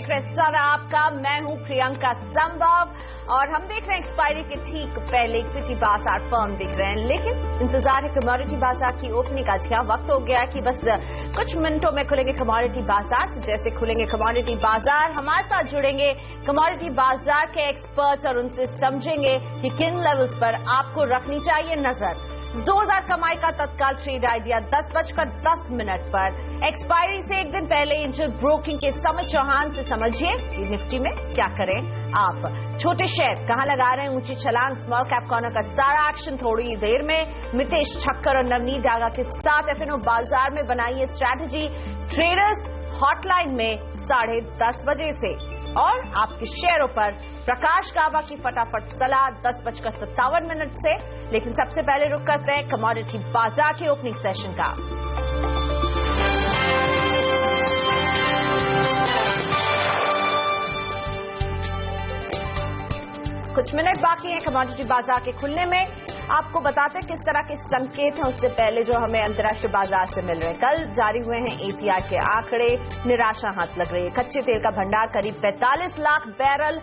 रहे सदा आपका। मैं हूं प्रियंका संभव और हम देख रहे हैं एक्सपायरी के ठीक पहले इक्विटी बाजार फर्म दिख रहे हैं, लेकिन इंतजार है कमोडिटी बाजार की ओपनिंग। आज क्या वक्त हो गया कि बस कुछ मिनटों में खुलेंगे कमोडिटी बाजार। जैसे खुलेंगे कमोडिटी बाजार, हमारे साथ जुड़ेंगे कमोडिटी बाजार के एक्सपर्ट्स और उनसे समझेंगे कि किन लेवल्स पर आपको रखनी चाहिए नजर। जोरदार कमाई का तत्काल ट्रेड आइडिया 10:10 पर एक्सपायरी से एक दिन पहले एंजल ब्रोकिंग के समित चौहान से समझिए कि निफ्टी में क्या करें आप। छोटे शेयर कहां लगा रहे हैं ऊंची छलांग। स्मॉल कैप कॉर्नर का सारा एक्शन थोड़ी देर में मितेश ठक्कर और नवनीत डागा के साथ एफएनओ बाजार में बनाइए स्ट्रैटेजी। ट्रेडर्स हॉटलाइन में 10:30 बजे से और आपके शेयरों पर प्रकाश गाबा की फटाफट सलाह 10:57 से। लेकिन सबसे पहले रुक करते हैं कमोडिटी बाजार के ओपनिंग सेशन का। कुछ मिनट बाकी हैं कमोडिटी बाजार के खुलने में। आपको बताते हैं किस तरह के संकेत हैं उससे पहले जो हमें अंतर्राष्ट्रीय बाजार से मिल रहे हैं। कल जारी हुए हैं एपीआई के आंकड़े, निराशा हाथ लग रही है। कच्चे तेल का भंडार करीब 45 लाख बैरल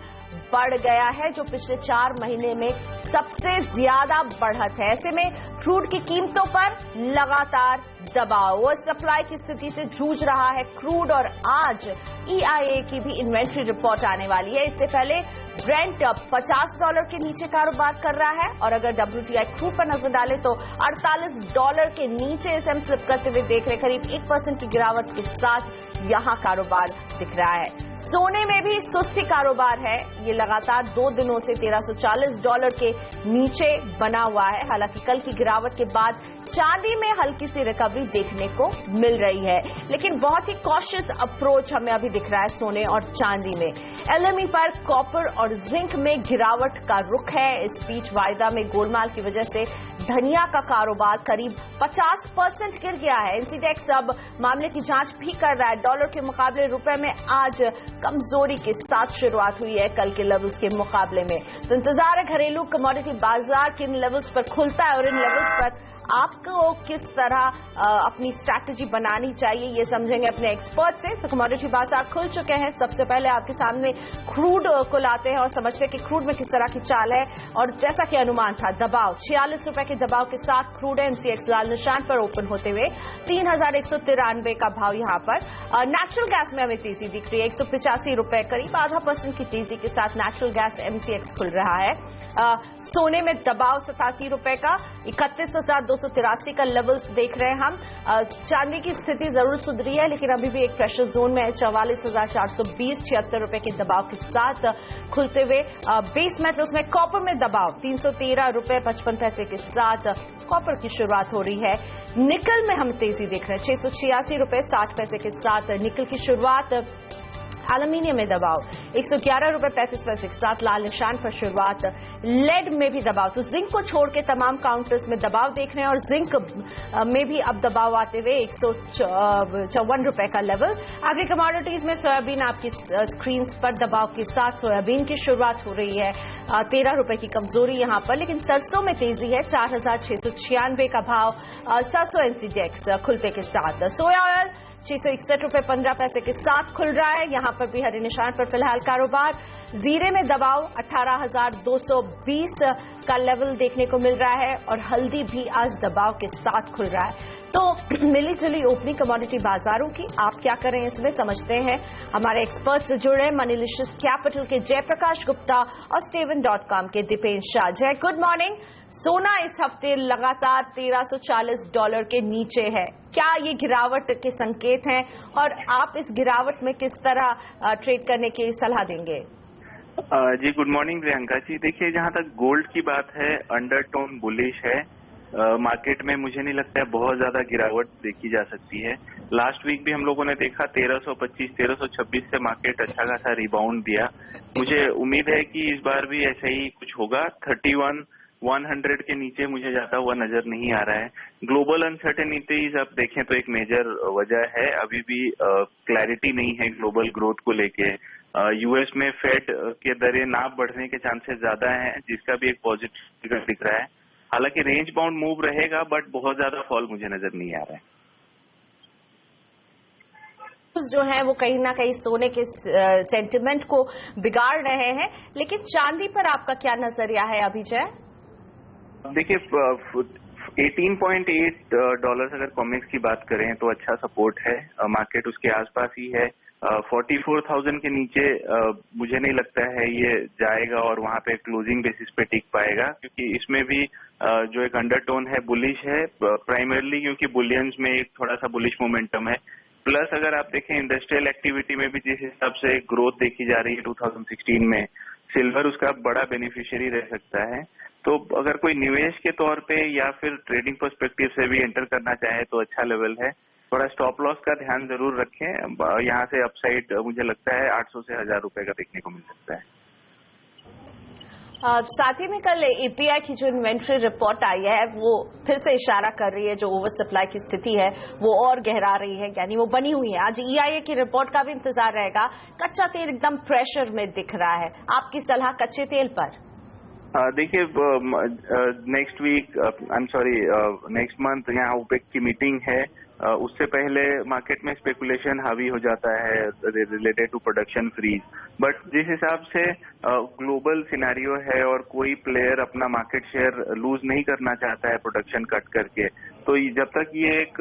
बढ़ गया है, जो पिछले 4 महीने में सबसे ज्यादा बढ़त है। ऐसे में क्रूड की कीमतों पर लगातार दबाव और सप्लाई की स्थिति से जूझ रहा है क्रूड। और आज EIA की भी इन्वेंट्री रिपोर्ट आने वाली है। इससे पहले ब्रेंट $50 के नीचे कारोबार कर रहा है और अगर WTI क्रूड पर नजर डालें तो $48 के नीचे इसे हम स्लिप करते हुए देख रहे हैं। करीब 1% की गिरावट के साथ यहां कारोबार दिख रहा है। सोने में भी सुस्ती कारोबार है। ये लगातार 2 दिनों से $1340 के नीचे बना हुआ है। हालांकि कल की गिरावट के बाद चांदी में हल्की सी रिकवरी देखने को मिल रही है, लेकिन बहुत ही कॉशियस अप्रोच हमें अभी दिख रहा है सोने और चांदी में। LME पर कॉपर और जिंक में गिरावट का रुख है। इस बीच वायदा में गोलमाल की वजह से धनिया का कारोबार करीब 50% गिर गया है। एनसीडेक्स अब मामले की जांच भी कर रहा है। डॉलर के मुकाबले रुपए में आज कमजोरी के साथ शुरुआत हुई है कल के लेवल्स के मुकाबले में। तो इंतजार है घरेलू कमोडिटी बाजार किन लेवल्स पर खुलता है और इन लेवल्स पर आपको किस तरह अपनी स्ट्रैटेजी बनानी चाहिए, ये समझेंगे अपने एक्सपर्ट से। तो कमोडिटी बाजार खुल चुके हैं। सबसे पहले आपके सामने क्रूड को लाते हैं और समझते हैं कि क्रूड में किस तरह की चाल है। और जैसा कि अनुमान था, दबाव 46 रुपए के दबाव के साथ क्रूड है। MCX लाल निशान पर ओपन होते हुए 3193 का भाव यहां पर। नेचुरल गैस में हमें तेजी दिख रही है। 185 रुपए, करीब 0.5% की तेजी के साथ नेचुरल गैस MCX खुल रहा है। सोने में दबाव 87 रुपए का, 31,283 का लेवल्स देख रहे हैं हम। चांदी की स्थिति जरूर सुधरी है, लेकिन अभी भी एक प्रेशर जोन में है। 44,420, 76 रुपए के दबाव के साथ खुलते हुए। बेस मेटल्स में कॉपर में दबाव 313 रुपए 55 पैसे के साथ कॉपर की शुरुआत हो रही है। निकल में हम तेजी देख रहे हैं। 686 रुपए 60 पैसे के साथ निकल की शुरुआत। एल्यूमिनियम में दबाव 111 रुपए 35 पैसे के साथ लाल निशान पर शुरुआत। लेड में भी दबाव, तो जिंक को छोड़ के तमाम काउंटर्स में दबाव देख रहे हैं और जिंक में भी अब दबाव आते हुए 154 रुपए का लेवल। एग्री कमोडिटीज में सोयाबीन आपकी स्क्रीन पर दबाव के साथ सोयाबीन की शुरुआत हो रही है। 13 रुपए की कमजोरी यहां पर, लेकिन सरसों में तेजी है। 4,696 का भाव सरसों एनसीडेक्स खुलते के साथ। सोया ऑयल 661 रुपए 15 पैसे के साथ खुल रहा है। यहां पर भी हरे निशान पर फिलहाल कारोबार। जीरे में दबाव 18,220 का लेवल देखने को मिल रहा है और हल्दी भी आज दबाव के साथ खुल रहा है। तो मिली जुली ओपनिंग कमोडिटी बाजारों की आप क्या करें इसमें समझते हैं। हमारे एक्सपर्ट से जुड़े हैं मनीलिशियस कैपिटल के जयप्रकाश गुप्ता और Steven.com के दीपेन शाह। जय, गुड मॉर्निंग। सोना इस हफ्ते लगातार $1340 के नीचे है। क्या ये गिरावट के संकेत हैं और आप इस गिरावट में किस तरह ट्रेड करने की सलाह देंगे? जी गुड मॉर्निंग प्रियंका जी। देखिए, जहां तक गोल्ड की बात है, अंडरटोन बुलिश है। मार्केट में मुझे नहीं लगता है बहुत ज्यादा गिरावट देखी जा सकती है। लास्ट वीक भी हम लोगों ने देखा 1325, 1326 से मार्केट अच्छा खासा रिबाउंड दिया। मुझे उम्मीद है कि इस बार भी ऐसा ही कुछ होगा। 31,100 के नीचे मुझे जाता हुआ नजर नहीं आ रहा है। ग्लोबल अनसर्टेनिटीज आप देखें तो एक मेजर वजह है। अभी भी क्लैरिटी नहीं है ग्लोबल ग्रोथ को लेके। यूएस में फेड के दरें ना बढ़ने के चांसेस ज्यादा हैं, जिसका भी एक पॉजिटिव दिख रहा है। हालांकि रेंज बाउंड मूव रहेगा, बट बहुत ज्यादा फॉल मुझे नजर नहीं आ रहा है। जो हैं वो कहीं ना कहीं सोने के सेंटिमेंट को बिगाड़ रहे हैं, लेकिन चांदी पर आपका क्या नजरिया है अभिजय? देखिए, $18.8 अगर कॉमिक्स की बात करें तो अच्छा सपोर्ट है। मार्केट उसके आसपास ही है। 44,000 के नीचे मुझे नहीं लगता है ये जाएगा और वहां पे क्लोजिंग बेसिस पे टिक पाएगा, क्योंकि इसमें भी जो एक अंडरटोन है बुलिश है, प्राइमरली क्योंकि बुलियंस में एक थोड़ा सा बुलिश मोमेंटम है। प्लस अगर आप देखें इंडस्ट्रियल एक्टिविटी में भी जिस हिसाब से ग्रोथ देखी जा रही है 2016 में, सिल्वर उसका बड़ा बेनिफिशियरी रह सकता है। तो अगर कोई निवेश के तौर पे या फिर ट्रेडिंग पर्सपेक्टिव से भी एंटर करना चाहे तो अच्छा लेवल है। थोड़ा स्टॉप लॉस का ध्यान जरूर रखें। यहाँ से अपसाइड मुझे लगता है 800 से 1000 रुपए का देखने को मिल सकता है। साथ ही में कल एपीआई की जो इन्वेंट्री रिपोर्ट आई है वो फिर से इशारा कर रही है, जो ओवर सप्लाई की स्थिति है वो और गहरा रही है, यानी वो बनी हुई है। आज ईआईए की रिपोर्ट का भी इंतजार रहेगा। कच्चा तेल एकदम प्रेशर में दिख रहा है, आपकी सलाह कच्चे तेल पर? देखिए, नेक्स्ट वीक नेक्स्ट मंथ यहाँ ओपेक की मीटिंग है। उससे पहले मार्केट में स्पेकुलेशन हावी हो जाता है related to production freeze. But जिस हिसाब से ग्लोबल सिनेरियो है और कोई प्लेयर अपना मार्केट शेयर लूज नहीं करना चाहता है प्रोडक्शन कट करके, तो जब तक ये एक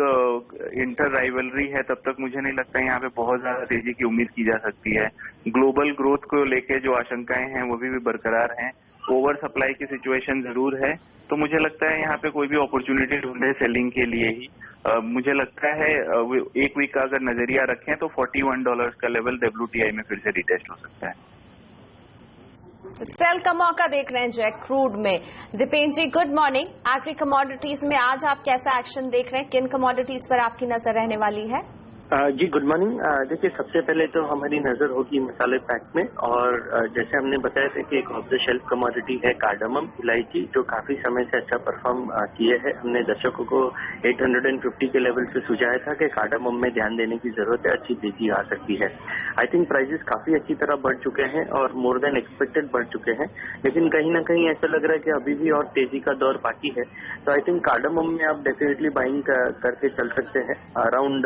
इंटर राइवलरी है तब तक मुझे नहीं लगता यहाँ पे बहुत ज्यादा तेजी की उम्मीद की जा सकती है। ग्लोबल ग्रोथ को लेके जो आशंकाएं हैं वो भी बरकरार हैं। ओवर सप्लाई की सिचुएशन जरूर है, तो मुझे लगता है यहाँ पे कोई भी अपॉर्चुनिटी ढूंढे सेलिंग के लिए ही। मुझे लगता है एक वीक का अगर नजरिया रखें तो $41 का लेवल WTI में फिर से रिटेस्ट हो सकता है। सेल का मौका देख रहे हैं जय क्रूड में। दीपेन जी, गुड मॉर्निंग। एग्री कमोडिटीज में आज आप कैसा एक्शन देख रहे हैं? किन कमोडिटीज पर आपकी नजर रहने वाली है? जी गुड मॉर्निंग। देखिए, सबसे पहले तो हमारी नजर होगी मसाले पैक में, और जैसे हमने बताया था कि एक ऑफ द शेल्फ कमोडिटी है कार्डमम, इलायची, जो काफी समय से अच्छा परफॉर्म किए है। हमने दर्शकों को 850 के लेवल से सुझाया था कि कार्डमम में ध्यान देने की जरूरत है, अच्छी तेजी आ सकती है। आई थिंक प्राइसेस काफी अच्छी तरह बढ़ चुके हैं और मोर देन एक्सपेक्टेड बढ़ चुके हैं, लेकिन कहीं ना कहीं ऐसा लग रहा है कि अभी भी और तेजी का दौर बाकी है। तो आई थिंक कार्डमम में आप डेफिनेटली बाइंग करके चल सकते हैं। अराउंड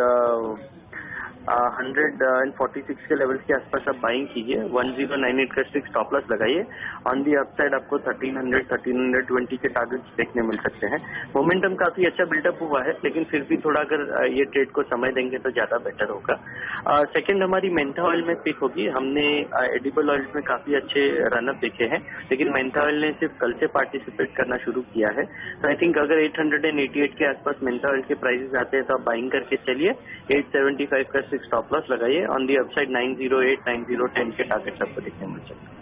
146 के लेवल्स के आसपास आप बाइंग कीजिए। 1098 का स्टॉप लॉस लगाइए। ऑन दी अपसाइड आपको 1300, 1320 के टारगेट्स देखने मिल सकते हैं। मोमेंटम काफी अच्छा बिल्डअप हुआ है, लेकिन फिर भी थोड़ा अगर ये ट्रेड को समय देंगे तो ज्यादा बेटर होगा। सेकंड हमारी मेंथा ऑयल में पिक होगी। हमने एडिबल ऑयल में काफी अच्छे रनअप देखे हैं, लेकिन मेंथा ऑयल ने सिर्फ कल से पार्टिसिपेट करना शुरू किया है। तो आई थिंक अगर 888 के आसपास मेंथा ऑयल के प्राइसेस आते हैं तो आप बाइंग करके चलिए। 875 का स्टॉप लॉस लगाइए। ऑन दी अपसाइड 908, 9010 के टारगेट आपको देखने मिल सकते हैं।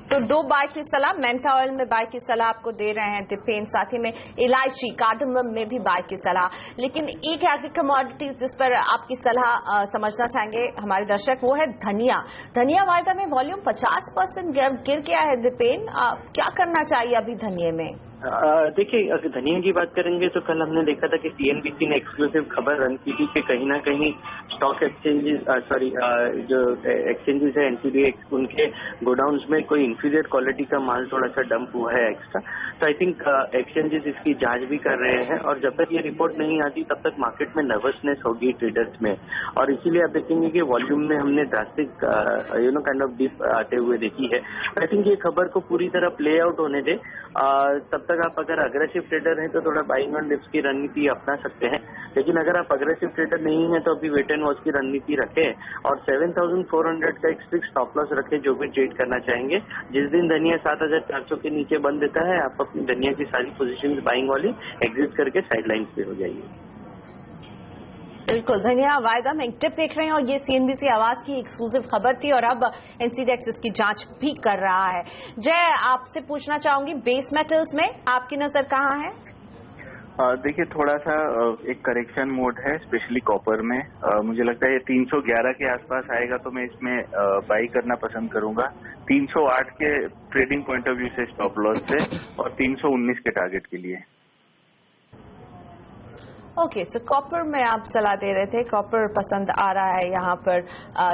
तो दो बाय की सलाह, मेंथा ऑयल में बाय की सलाह आपको दे रहे हैं दीपेन, साथ ही में इलायची कार्डमम में भी बाय की सलाह। लेकिन एक एग्री कमोडिटीज जिस पर आपकी सलाह समझना चाहेंगे हमारे दर्शक, वो है धनिया। धनिया वायदा में वॉल्यूम 50% गिर गया है दीपेन, क्या करना चाहिए अभी धनिये में? देखिए, अगर धनिया की बात करेंगे तो कल हमने देखा था कि CNBC ने एक्सक्लूसिव खबर रन की थी कि कहीं ना कहीं स्टॉक एक्सचेंजेस जो एक्सचेंजेस है NCDEX, उनके गोडाउन्स में कोई इंफीरियर क्वालिटी का माल थोड़ा सा डंप हुआ है एक्स्ट्रा। तो आई थिंक एक्सचेंजेस इसकी जांच भी कर रहे हैं, और जब तक ये रिपोर्ट नहीं आती तब तक मार्केट में नर्वसनेस होगी ट्रेडर्स में, और इसीलिए आप देखेंगे कि वॉल्यूम में हमने ड्रास्टिक काइंड ऑफ डिप आते हुए देखी है। आई थिंक ये खबर को पूरी तरह प्ले आउट होने दे, तब तक आप अगर अग्रेसिव ट्रेडर हैं तो थोड़ा बाइंग ऑन डिप्स की रणनीति अपना सकते हैं। लेकिन अगर आप अग्रेसिव ट्रेडर नहीं हैं तो अभी वेट एंड वॉच की रणनीति रखें और 7400 का एक फिक्स स्टॉप लॉस रखें जो भी ट्रेड करना चाहेंगे। जिस दिन धनिया 7400 के नीचे बंद देता है, आप अपनी धनिया की सारी पोजीशन बाइंग वाली एग्जिट करके साइडलाइंस पे हो जाइए। बिल्कुल, धनिया वायदा में एक टिप देख रहे हैं, और ये CNBC आवाज की एक्सक्लूसिव खबर थी, और अब NCDEX इसकी जांच भी कर रहा है। जय, आपसे पूछना चाहूंगी बेस मेटल्स में आपकी नजर कहाँ है? देखिए, थोड़ा सा एक करेक्शन मोड है, स्पेशली कॉपर में। मुझे लगता है ये 311 के आसपास आएगा तो मैं इसमें बाई करना पसंद करूंगा। 308 के ट्रेडिंग पॉइंट ऑफ व्यू से स्टॉप लॉस से, और 319 के टारगेट के लिए। ओके, सो कॉपर में आप सलाह दे रहे थे, कॉपर पसंद आ रहा है यहाँ पर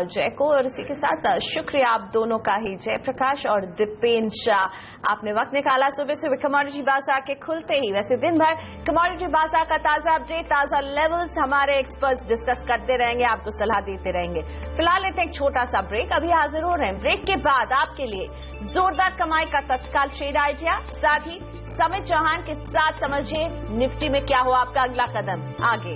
जय को, और इसी के साथ शुक्रिया आप दोनों का ही, जयप्रकाश और दीपेन शाह, आपने वक्त निकाला सुबह सुबह कमोडिटी बाजार के खुलते ही। वैसे दिन भर कमोडिटी बाजार का ताजा अपडेट, ताजा लेवल्स हमारे एक्सपर्ट्स डिस्कस करते रहेंगे, आपको सलाह देते रहेंगे। फिलहाल लेते हैं एक छोटा सा ब्रेक, अभी हाजिर हो रहे हैं। ब्रेक के बाद आपके लिए जोरदार कमाई का तत्काल ट्रेड आइडिया, साथ ही समित चौहान के साथ समझिए निफ्टी में क्या हुआ आपका अगला कदम आगे।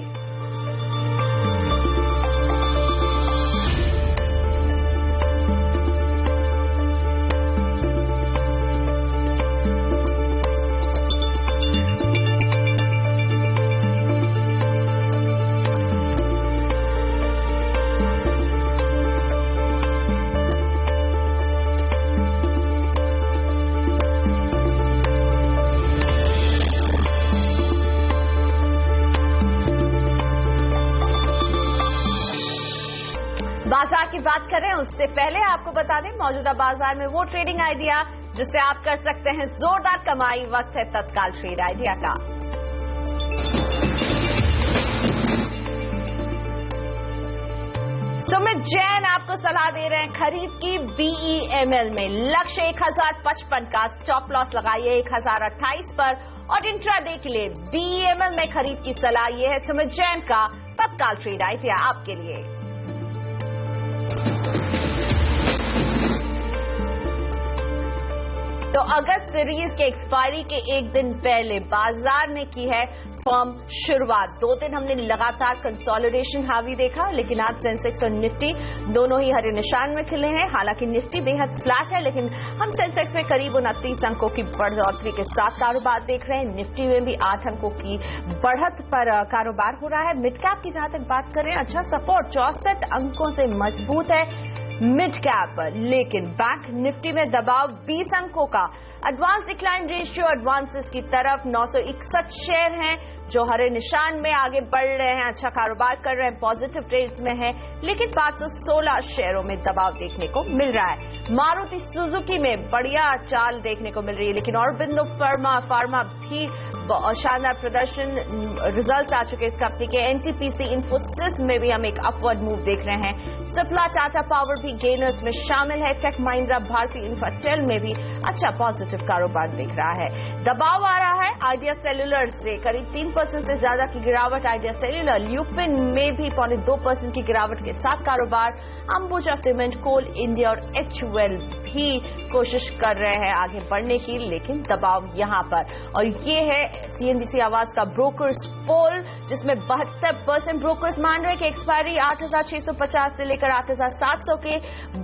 बाजार की बात करें उससे पहले आपको बता दें मौजूदा बाजार में वो ट्रेडिंग आइडिया जिससे आप कर सकते हैं जोरदार कमाई। वक्त है तत्काल ट्रेड आइडिया का। सुमित जैन आपको सलाह दे रहे हैं खरीद की BEML में। लक्ष्य 1055 का, स्टॉप लॉस लगाइए 1028 पर और इंट्राडे के लिए BEML में खरीद की सलाह। यह है सुमित जैन का तत्काल ट्रेड आइडिया आपके लिए। तो अगस्त सीरीज के एक्सपायरी के एक दिन पहले बाजार ने की है फर्म शुरुआत। 2 दिन हमने लगातार कंसोलिडेशन हावी देखा, लेकिन आज सेंसेक्स और निफ्टी दोनों ही हरे निशान में खिले हैं। हालांकि निफ्टी बेहद फ्लैट है, लेकिन हम सेंसेक्स में करीब 29 अंकों की बढ़ोतरी के साथ कारोबार देख रहे हैं। निफ्टी में भी 8 अंकों की बढ़त पर कारोबार हो रहा है। मिड कैप की जहां तक बात करें, अच्छा सपोर्ट 64 अंकों से मजबूत है मिड कैप, लेकिन बैंक निफ्टी में दबाव 20 अंकों का। एडवांस डिक्लाइन रेशियो एडवांसेस की तरफ 961 शेयर हैं जो हरे निशान में आगे बढ़ रहे हैं, अच्छा कारोबार कर रहे हैं, पॉजिटिव ट्रेड में है, लेकिन 516 शेयरों में दबाव देखने को मिल रहा है। मारुति सुजुकी में बढ़िया चाल देखने को मिल रही है, लेकिन ऑरबिंदो फार्मा भी शानदार प्रदर्शन, रिजल्ट आ चुके इस कंपनी के। एनटीपीसी इन्फोसिस में भी हम एक अपवर्ड मूव देख रहे हैं। सिप्ला टाटा पावर भी गेनर्स में शामिल है। टेक महिंद्रा भारती इंफ्राटेल में भी अच्छा पॉजिटिव कारोबार दिख रहा है। दबाव आ रहा है आइडिया सेल्युलर से, करीब 3% से ज्यादा की गिरावट आइडिया सेल्युलर। ल्यूपिन में भी 2.25% की गिरावट के साथ कारोबार। अंबुजा सीमेंट, कोल इंडिया और HUL भी कोशिश कर रहे हैं आगे बढ़ने की, लेकिन दबाव यहां पर। और ये है CNBC आवाज का ब्रोकर्स पोल, जिसमें 72% ब्रोकर्स मान रहे हैं कि एक्सपायरी 8,650 से लेकर 8,700 के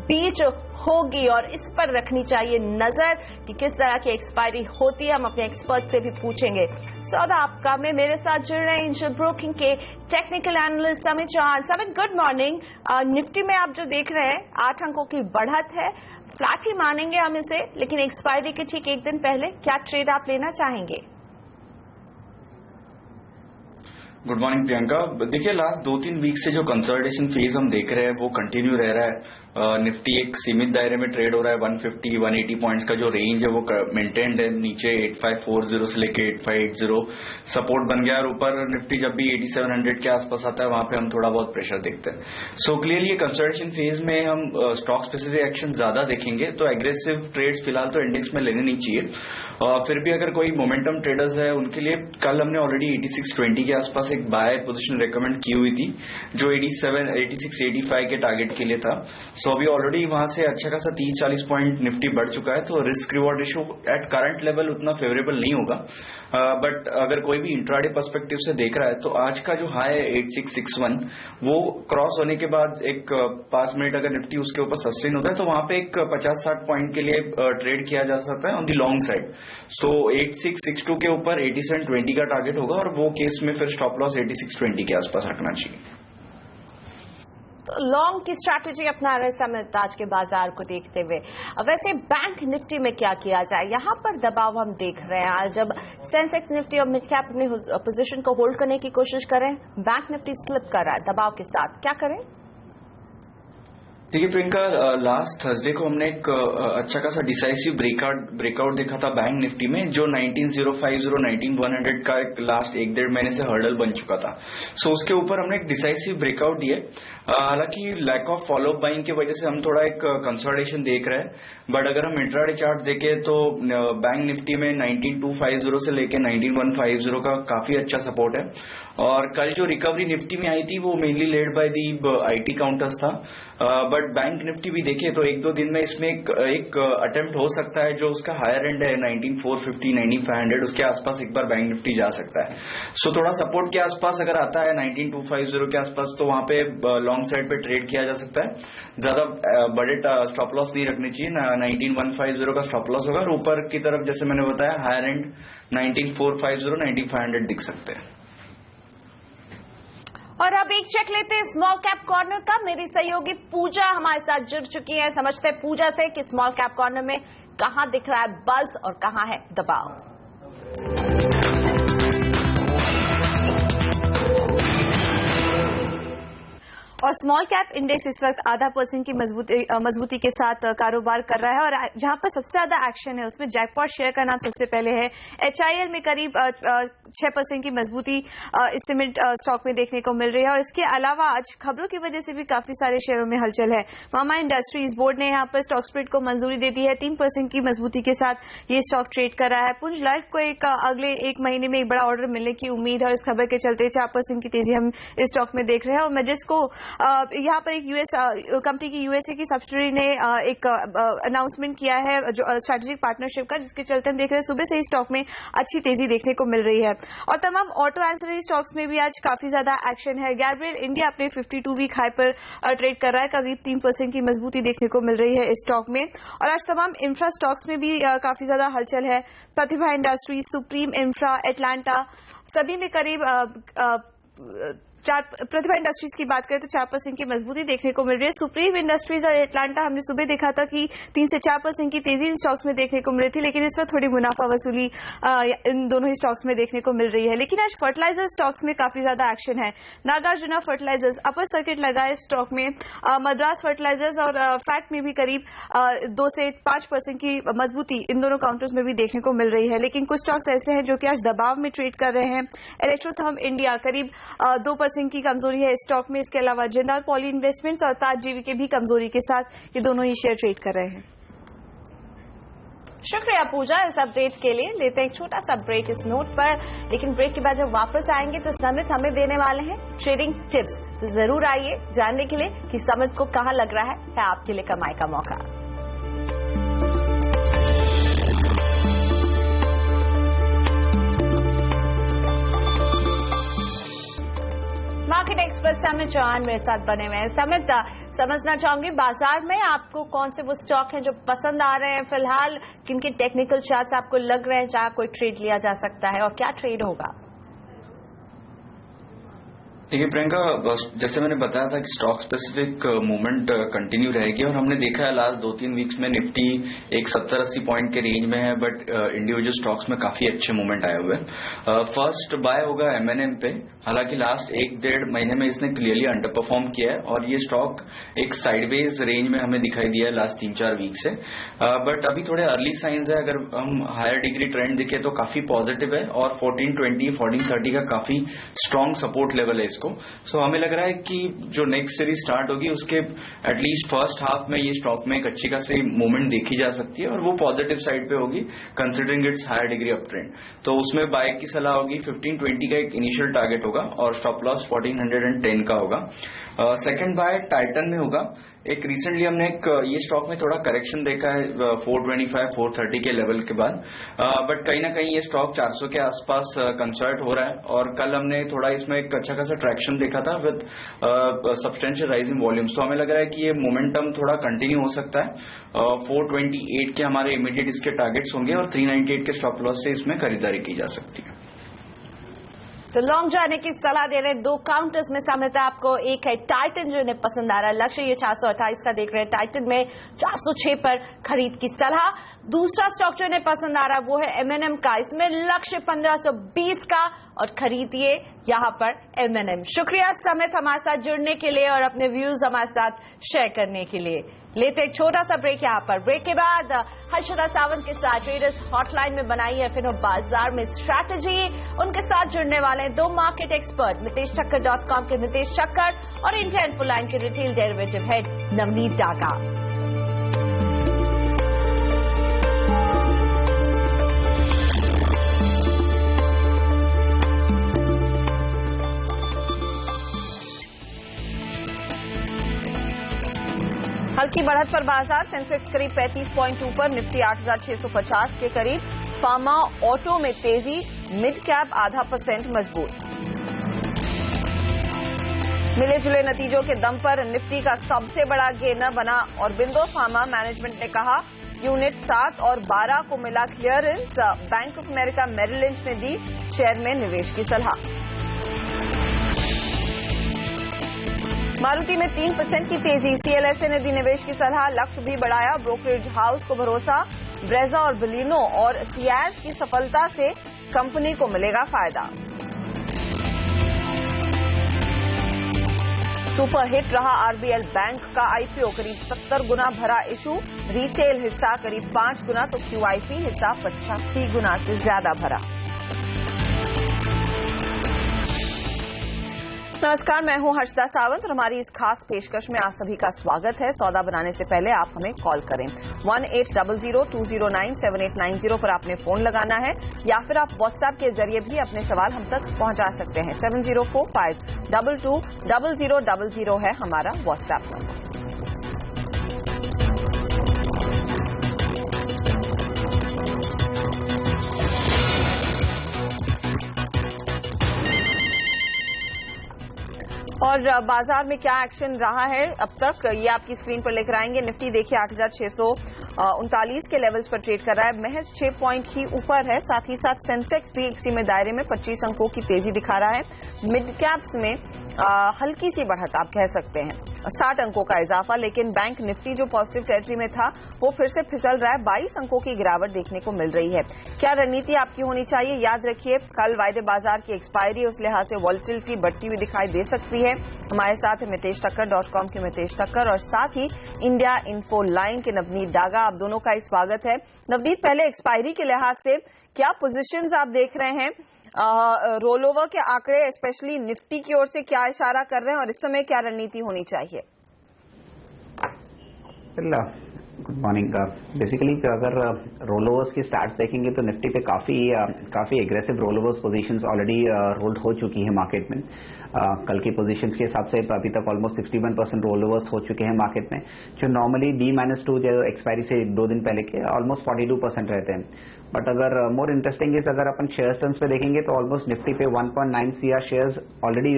बीच होगी, और इस पर रखनी चाहिए नजर कि किस तरह की एक्सपायरी होती है। हम अपने एक्सपर्ट से भी पूछेंगे। सौदा आपका में मेरे साथ जुड़ रहे हैं इंश्योर ब्रोकिंग के टेक्निकल एनालिस्ट समित चौहान। समित, गुड मॉर्निंग। निफ्टी में आप जो देख रहे हैं 8 अंकों की बढ़त है, फ्लैट ही मानेंगे हम इसे, लेकिन एक्सपायरी के ठीक एक दिन पहले क्या ट्रेड आप लेना चाहेंगे? Good morning Priyanka. देखिए, लास्ट 2-3 वीक से जो कंसोलिडेशन फेज हम देख रहे हैं वो कंटिन्यू रह रहा है। निफ्टी एक सीमित दायरे में ट्रेड हो रहा है। 150-180 पॉइंट्स का जो रेंज है वो मेंटेन्ड है। नीचे 8540 से लेके 8580 सपोर्ट बन गया, और ऊपर निफ्टी जब भी 8700 के आसपास आता है वहां पे हम थोड़ा बहुत प्रेशर देखते हैं। सो क्लियरली कंसोलिडेशन फेज में हम स्टॉक स्पेसिफिक एक्शन ज्यादा देखेंगे, तो एग्रेसिव ट्रेड्स फिलहाल तो इंडेक्स में लेने नहीं चाहिए। फिर भी अगर कोई मोमेंटम ट्रेडर्स है उनके लिए कल हमने ऑलरेडी 8620 के आसपास एक बाय पोजीशन रेकमेंड की हुई थी, जो 8685 के टारगेट के लिए था। सो अभी ऑलरेडी वहां से अच्छा खासा 30-40 पॉइंट निफ्टी बढ़ चुका है, तो risk reward ratio at current level उतना फेवरेबल नहीं होगा। बट अगर कोई भी इंट्राडे पर्सपेक्टिव से देख रहा है तो आज का जो हाई है 8661 वो क्रॉस होने के बाद एक 5 मिनट अगर निफ्टी उसके ऊपर सस्टेन होता है तो वहां पे एक 50-60 पॉइंट के लिए ट्रेड किया जा सकता है ऑन दी लॉन्ग साइड। सो 8662 के ऊपर 8720 का टारगेट होगा, और वो केस में फिर स्टॉप लॉस 8620 के आसपास रखना चाहिए। तो लॉन्ग की स्ट्रैटेजी अपना रहे समित आज के बाजार को देखते हुए। वैसे बैंक निफ्टी में क्या किया जाए, यहां पर दबाव हम देख रहे हैं। आज जब सेंसेक्स निफ्टी और मिड कैप अपनी पोजीशन को होल्ड करने की कोशिश करें, बैंक निफ्टी स्लिप कर रहा है दबाव के साथ, क्या करें? देखिए प्रियंका, लास्ट थर्सडे को हमने एक अच्छा खासा डिसाइसिव ब्रेकआउट देखा था बैंक निफ्टी में, जो 19,050 19,100 का एक लास्ट 1-1.5 महीने से हर्डल बन चुका था। सो उसके ऊपर हमने एक डिसाइसिव ब्रेकआउट दिए। हालांकि लैक ऑफ फॉलोअप बाइंग की वजह से हम थोड़ा एक कंसोलिडेशन देख रहे हैं, बट अगर हम इंट्राडे चार्ट देखें तो बैंक निफ्टी में 19,250 से लेके 19,150 का काफी अच्छा सपोर्ट है। और कल जो रिकवरी निफ्टी में आई थी वो mainly led by the IT counters था, बट बैंक निफ्टी भी देखे तो 1-2 दिन में इसमें एक अटेम्प्ट हो सकता है, जो उसका हायर एंड है 19,450 19,500 उसके आसपास एक बार बैंक निफ्टी जा सकता है। सो थोड़ा सपोर्ट के आसपास अगर आता है 19,250 के आसपास, तो वहां पे लॉन्ग साइड पे ट्रेड किया जा सकता है। ज्यादा बड़े स्टॉप लॉस नहीं रखनी चाहिए, 19,150 का स्टॉप लॉस होगा, और ऊपर की तरफ जैसे मैंने बताया हायर एंड 19,450 19,500 दिख सकते हैं। और अब एक चेक लेते हैं स्मॉल कैप कॉर्नर का। मेरी सहयोगी पूजा हमारे साथ जुड़ चुकी है। समझते हैं पूजा से कि स्मॉल कैप कॉर्नर में कहां दिख रहा है बल्स और कहां है दबाव। और स्मॉल कैप इंडेक्स इस वक्त 0.5% की मजबूती के साथ कारोबार कर रहा है, और जहां पर सबसे ज्यादा एक्शन है उसमें जैकपॉट शेयर का नाम सबसे पहले है। HIL में करीब 6% की मजबूती इस सीमेंट स्टॉक में देखने को मिल रही है। और इसके अलावा आज खबरों की वजह से भी काफी सारे शेयरों में हलचल है। मामा इंडस्ट्रीज बोर्ड ने यहाँ पर स्टॉक स्प्लिट को मंजूरी दे दी है। 3% की मजबूती के साथ ये स्टॉक ट्रेड कर रहा है। पुंज लाइफ को अगले एक महीने में एक बड़ा ऑर्डर मिलने की उम्मीद है, और इस खबर के चलते 4% की तेजी हम इस स्टॉक में देख रहे हैं। और मैजिस्को यहाँ पर एक यूएस कंपनी की यूएसए की सब्सिडरी ने एक अनाउंसमेंट किया है जो स्ट्रेटेजिक पार्टनरशिप का, जिसके चलते हम देख रहे हैं सुबह से ही स्टॉक में अच्छी तेजी देखने को मिल रही है। और तमाम ऑटो एंसिलरी स्टॉक्स में भी आज काफी ज्यादा एक्शन है। गैब्रियल इंडिया अपने 52 वीक हाई पर ट्रेड कर रहा है, करीब 3% की मजबूती देखने को मिल रही है इस स्टॉक में। और आज तमाम इंफ्रा स्टॉक्स में भी काफी ज्यादा हलचल है। प्रतिभा इंडस्ट्रीज, सुप्रीम इंफ्रा, एटलांटा सभी में करीब प्रतिभा इंडस्ट्रीज की बात करें तो 4% की मजबूती देखने को मिल रही है। सुप्रीम इंडस्ट्रीज और एटलांटा हमने सुबह देखा था कि 3 से 4% की तेजी इन स्टॉक्स में देखने को मिल रही थी, लेकिन इस वक्त थोड़ी मुनाफा वसूली इन दोनों ही स्टॉक्स में देखने को मिल रही है। लेकिन आज फर्टिलाइजर स्टॉक्स में काफी ज्यादा एक्शन है। नागार्जुना फर्टिलाइजर्स अपर सर्किट लगाए स्टॉक में, मद्रास फर्टिलाइजर्स और फैक्ट में भी करीब 2 से 5% की मजबूती इन दोनों काउंटर्स में भी देखने को मिल रही है। लेकिन कुछ स्टॉक्स ऐसे हैं जो कि आज दबाव में ट्रेड कर रहे हैं। इलेक्ट्रोथर्म इंडिया करीब 2% की कमजोरी है स्टॉक में। इसके अलावा जिंदाल पॉली इन्वेस्टमेंट्स और ताज जीवी के भी कमजोरी के साथ ये दोनों ही शेयर ट्रेड कर रहे हैं। शुक्रिया पूजा इस अपडेट के लिए। लेते हैं एक छोटा सा ब्रेक इस नोट पर, लेकिन ब्रेक के बाद जब वापस आएंगे तो समित हमें देने वाले हैं ट्रेडिंग टिप्स, तो जरूर आइए जानने के लिए कि समित को कहां लग रहा है आपके लिए कमाई का मौका। मार्केट एक्सपर्ट समित चौहान मेरे साथ बने हुए हैं। समित, समझना चाहूंगी बाजार में आपको कौन से वो स्टॉक हैं जो पसंद आ रहे हैं फिलहाल, किन के टेक्निकल चार्ट्स आपको लग रहे हैं जहां कोई ट्रेड लिया जा सकता है, और क्या ट्रेड होगा? देखिए प्रियंका, जैसे मैंने बताया था कि स्टॉक स्पेसिफिक मूवमेंट कंटिन्यू रहेगी, और हमने देखा है लास्ट 2-3 वीक्स में निफ्टी एक 70-80 पॉइंट के रेंज में है, बट इंडिविजुअल स्टॉक्स में काफी अच्छे मूवमेंट आए हुए हैं। फर्स्ट बाय होगा MNM पे। हालांकि लास्ट 1-1.5 महीने में इसने क्लियरली अंडर परफॉर्म किया है, और ये स्टॉक एक साइडवेज रेंज में हमें दिखाई दिया है लास्ट 3-4 वीक से, बट अभी थोड़े अर्ली साइंस है। अगर हम हायर डिग्री ट्रेंड दिखे तो काफी पॉजिटिव है, और 1420 1430 का काफी स्ट्रॉन्ग सपोर्ट लेवल है इसको। सो हमें लग रहा है कि जो नेक्स्ट सीरीज स्टार्ट होगी उसके एटलीस्ट फर्स्ट हाफ में ये स्टॉक में एक अच्छी खासी मूवमेंट देखी जा सकती है, और वो पॉजिटिव साइड पे होगी considering it's higher degree up trend. तो उसमें बाय की सलाह होगी। 1520 का एक इनिशियल टारगेट होगा, और स्टॉप लॉस 1410 का होगा। सेकंड बाय टाइटन में होगा। एक रिसेंटली हमने ये स्टॉक में थोड़ा करेक्शन देखा है 425 430 के लेवल के बाद, बट कहीं ना कहीं ये स्टॉक 400 के आसपास कंसल्ट हो रहा है, और कल हमने थोड़ा इसमें एक अच्छा खासा ट्रैक्शन देखा था with substantial rise in volumes. तो हमें लग रहा है कि ये मोमेंटम थोड़ा कंटिन्यू हो सकता है। 428 के हमारे इमीडिएट इसके टारगेट्स होंगे, और 398 के स्टॉप लॉस से इसमें खरीदारी की जा सकती है। तो लॉन्ग जाने की सलाह दे रहे हैं। दो काउंटर्स में सामने था आपको, एक है टाइटन जो इन्हें पसंद आ रहा है, लक्ष्य ये 428 का देख रहे हैं, टाइटन में 406 पर खरीद की सलाह। दूसरा स्टॉक जो इन्हें पसंद आ रहा है वो है M&M का, इसमें लक्ष्य 1520 का और खरीदिए यहां पर M&M। शुक्रिया समित हमारे साथ जुड़ने के लिए और अपने व्यूज हमारे साथ शेयर करने के लिए। लेते एक छोटा सा ब्रेक यहाँ पर। ब्रेक के बाद हर्षदा सावंत के साथ ट्रेडर्स हॉटलाइन में बनाई है फिर बाजार में स्ट्रैटेजी। उनके साथ जुड़ने वाले हैं दो मार्केट एक्सपर्ट, NiteshThakkar.com के नितेश ठक्कर और इंडिया इन्फोलाइन के retail derivative head Navneet Daga. हल्की बढ़त पर बाजार, सेंसेक्स करीब 35 पॉइंट ऊपर, निफ्टी 8650 के करीब। फार्मा ऑटो में तेजी, मिड कैप 0.5% मजबूत। मिले जुले नतीजों के दम पर निफ्टी का सबसे बड़ा गेनर बना और बिंदो फार्मा। मैनेजमेंट ने कहा यूनिट 7 और 12 को मिला clearance. Bank of America Merrill Lynch ने दी शेयर में निवेश की सलाह। मारुति में 3% की तेजी, CLSA ने दी निवेश की सलाह। लक्ष्य भी बढ़ाया, ब्रोकरेज हाउस को भरोसा, ब्रेजा और बलिनो और सियाज की सफलता से कंपनी को मिलेगा फायदा। सुपरहिट रहा RBL बैंक का IPO, करीब 70 गुना भरा इशू। रिटेल हिस्सा करीब 5 गुना तो QIP हिस्सा 85 गुना से ज्यादा भरा। नमस्कार, मैं हूं हर्षदा सावंत और हमारी इस खास पेशकश में आप सभी का स्वागत है। सौदा बनाने से पहले आप हमें कॉल करें 1800-209-7890 पर आपने फोन लगाना है या फिर आप व्हाट्सएप के जरिए भी अपने सवाल हम तक पहुंचा सकते हैं। 7045220000 है हमारा व्हाट्सएप नंबर। और बाजार में क्या एक्शन रहा है अब तक, ये आपकी स्क्रीन पर लेकर आएंगे। निफ्टी देखिए 8639 के लेवल्स पर ट्रेड कर रहा है, महज 6 पॉइंट ही ऊपर है। साथ ही साथ सेंसेक्स भी इसी में दायरे में 25 अंकों की तेजी दिखा रहा है। मिड कैप्स में हल्की सी बढ़त आप कह सकते हैं, 60 अंकों का इजाफा। लेकिन बैंक निफ्टी जो पॉजिटिव टेरिटरी में था वो फिर से फिसल रहा है, 22 अंकों की गिरावट देखने को मिल रही है। क्या रणनीति आपकी होनी चाहिए? याद रखिए कल वायदे बाजार की एक्सपायरी, उस लिहाज से वॉलेटिलिटी बढ़ती हुई दिखाई दे सकती है। हमारे साथ है NiteshThakkar.com के नितेश ठक्कर और साथ ही इंडिया इन्फोलाइन के नवनीत डागा। आप दोनों का स्वागत है। नवनीत, पहले एक्सपायरी के लिहाज से क्या पोजीशंस आप देख रहे हैं? रोल ओवर के आंकड़े स्पेशली निफ्टी की ओर से क्या इशारा कर रहे हैं और इस समय क्या रणनीति होनी चाहिए? Good morning. बेसिकली अगर रोल ओवर्स की स्टार्ट देखेंगे तो निफ्टी पे काफी aggressive roll overs positions already rolled हो चुकी है मार्केट में। कल की पोजीशंस के हिसाब से अभी तक ऑलमोस्ट 61% रोल ओवर्स हो चुके हैं मार्केट में, जो नॉर्मली D-2 जो एक्सपायरी से 2 दिन पहले के ऑलमोस्ट 42% रहते हैं। बट अगर मोर इंटरेस्टिंग इज अगर अपन शेयर टर्म्स पे देखेंगे तो ऑलमोस्ट निफ्टी पे 1.9 CR शेयर्स ऑलरेडी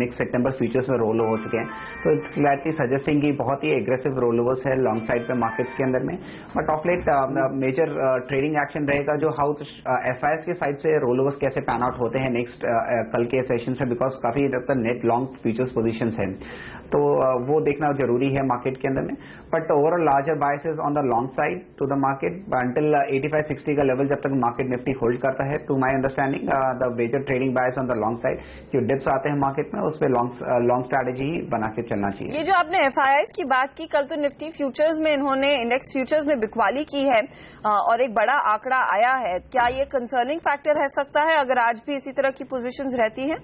नेक्स्ट सितंबर फ्यूचर्स में रोल हो चुके हैं। तो इट्स क्लियरली सजेस्टिंग कि बहुत ही एग्रेसिव रोल ओवर्स है लॉन्ग साइड पे मार्केट्स के अंदर में। But of late major trading action रहेगा जो हाउ FIs के साइड से रोल ओवर्स कैसे पैन आउट होते हैं नेक्स्ट कल के सेशन से, बिकॉज काफी नेट लॉन्ग फ्यूचर्स पोजीशंस है तो वो देखना जरूरी है मार्केट के अंदर में। But overall larger biases on the long side to the market until 85-60 का लेवल जब तक मार्केट निफ्टी होल्ड करता है। To my understanding the major trading bias on the long side, जो डिप्स आते हैं मार्केट में उस पर लॉन्ग स्ट्रैटेजी ही बना के चलना चाहिए। ये जो आपने FIs की बात की, कल तो निफ्टी फ्यूचर्स में इन्होंने इंडेक्स फ्यूचर्स में बिकवाली की है और एक बड़ा आंकड़ा आया है। क्या ये कंसर्निंग फैक्टर रह सकता है अगर आज भी इसी तरह की पोजीशंस रहती हैं?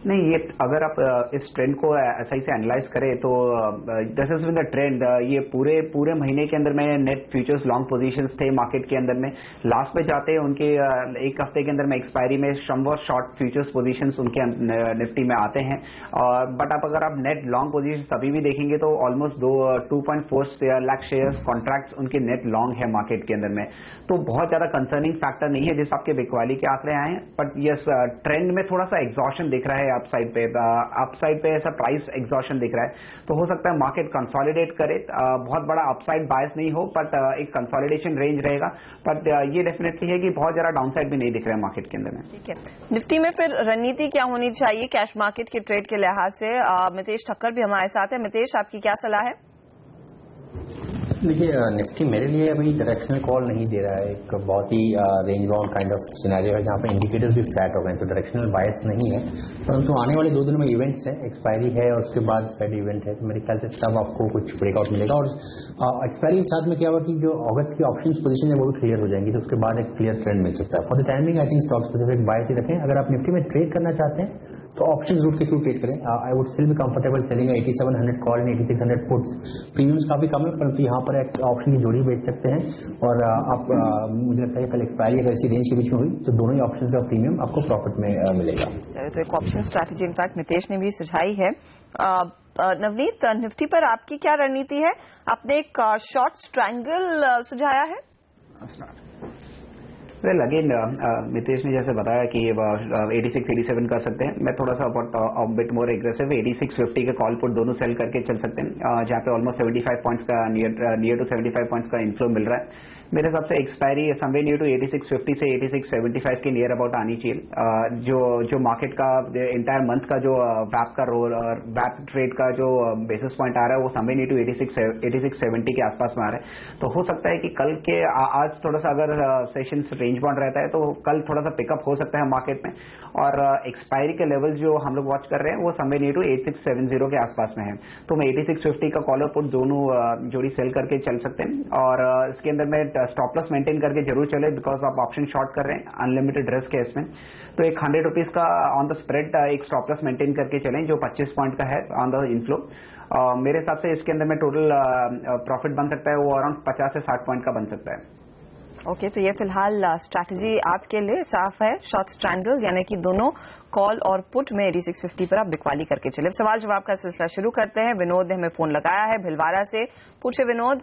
नहीं, ये अगर आप इस ट्रेंड को ऐसा ही से एनालाइज करें तो this is been the trend. ये पूरे महीने के अंदर में नेट फ्यूचर्स लॉन्ग पोजीशंस थे मार्केट के अंदर में। लास्ट में जाते उनके एक हफ्ते के अंदर में एक्सपायरी में समवट शॉर्ट फ्यूचर्स पोजीशंस उनके निफ्टी में आते हैं। बट अगर आप नेट लॉन्ग पोजीशंस अभी भी देखेंगे तो ऑलमोस्ट 2.4 लाख शेयर्स कॉन्ट्रैक्ट्स उनके नेट लॉन्ग है मार्केट के अंदर में। तो बहुत ज्यादा कंसर्निंग फैक्टर नहीं है जिस आपके बिकवाली के आंकड़े आए हैं। बट यस, ट्रेंड में थोड़ा सा एग्जॉशन दिख रहा है अपसाइड पे ऐसा प्राइस एग्जॉशन दिख रहा है, तो हो सकता है मार्केट कंसोलिडेट करे, बहुत बड़ा अपसाइड बायस नहीं हो, बट एक कंसोलिडेशन रेंज रहेगा, बट ये डेफिनेटली है कि बहुत ज्यादा डाउनसाइड भी नहीं दिख रहा है मार्केट के अंदर में। ठीक है, निफ्टी में फिर रणनीति क्या होनी चाहिए कैश मार्केट के ट्रेड के लिहाज से? मितेश ठक्कर भी हमारे साथ है। मितेश, आपकी क्या सलाह है? देखिए, निफ्टी मेरे लिए अभी डायरेक्शनल कॉल नहीं दे रहा है। एक बहुत ही range bound kind of scenario है जहाँ पे इंडिकेटर्स भी फ्लैट हो गए, तो डायरेक्शनल बायस नहीं है। परंतु आने वाले 2 दिन में इवेंट्स है, एक्सपायरी है और उसके बाद फेड इवेंट है, तो मेरे ख्याल से तब आपको कुछ ब्रेकआउट मिलेगा। और एक्सपायरी के साथ में क्या हुआ कि जो अगस्त की ऑप्शंस पोजीशन है वो भी क्लियर हो जाएंगी, तो उसके बाद एक क्लियर ट्रेंड मिल सकता है। For the timing I think stock specific bias ही रखें। अगर आप निफ्टी में ट्रेड करना चाहते हैं तो ऑप्शन रूट के थ्रू ट्रेड करें। I would still be comfortable selling 8700 call and 8600 puts. Premiums काफी कम है, परंतु यहाँ पर एक ऑप्शन की जोड़ी बेच सकते हैं। और आप मुझे लगता है कल एक्सपायरी अगर इसी रेंज के बीच में हुई तो दोनों ही ऑप्शन का प्रीमियम आपको प्रॉफिट में मिलेगा। तो एक ऑप्शन स्ट्रैटेजी इनफैक्ट मितेश ने भी सुझाई है। नवनीत, निफ्टी पर आपकी क्या रणनीति है? आपने एक शॉर्ट स्ट्रैंगल सुझाया है। वेल अगेन मितेश ने जैसे बताया कि 86-87 कर सकते हैं। मैं थोड़ा सा बिट मोर एग्रेसिव 86-50 के कॉल पुट दोनों सेल करके चल सकते हैं, जहाँ पे ऑलमोस्ट 75 पॉइंट्स का नियर टू 75 पॉइंट्स का इनफ्लो मिल रहा है। मेरे हिसाब से एक्सपायरी समवे नियर टू 8650 से 8675 के नियर अबाउट आनी चाहिए। जो मार्केट का इंटायर मंथ का जो वैप का रोल और वैप ट्रेड का जो बेसिस पॉइंट आ रहा है वो समवे नियर टू 8670 के आसपास में आ रहा है। तो हो सकता है कि कल के आज थोड़ा सा अगर सेशन रेंज बाउंड रहता है तो कल थोड़ा सा पिकअप हो सकता है मार्केट में, और एक्सपायरी के लेवल जो हम लोग वॉच कर रहे हैं वो समवे नियर टू 8670 के आसपास में है। तो मैं 8650 का कॉलर पुट दोनों जोड़ी सेल करके चल सकते हैं, और इसके अंदर में स्टॉप लॉस मेंटेन करके जरूर चले, बिकॉज आप ऑप्शन शॉर्ट कर रहे हैं अनलिमिटेड रिस्क है इसमें। तो एक 100 रुपीज का ऑन द स्प्रेड एक स्टॉप लॉस मेंटेन करके चलें जो 25 पॉइंट का है ऑन द इनफ्लो। मेरे हिसाब से इसके अंदर में टोटल प्रॉफिट बन सकता है वो अराउंड 50 से 60 पॉइंट का बन सकता है। ओके, तो ये फिलहाल स्ट्रैटेजी आपके लिए साफ है, शॉर्ट स्ट्रैंगल यानी कि दोनों कॉल और पुट में 8650 पर आप बिकवाली करके चले। सवाल जवाब का सिलसिला शुरू करते हैं। विनोद ने हमें फोन लगाया है भिलवाड़ा से। पूछे विनोद।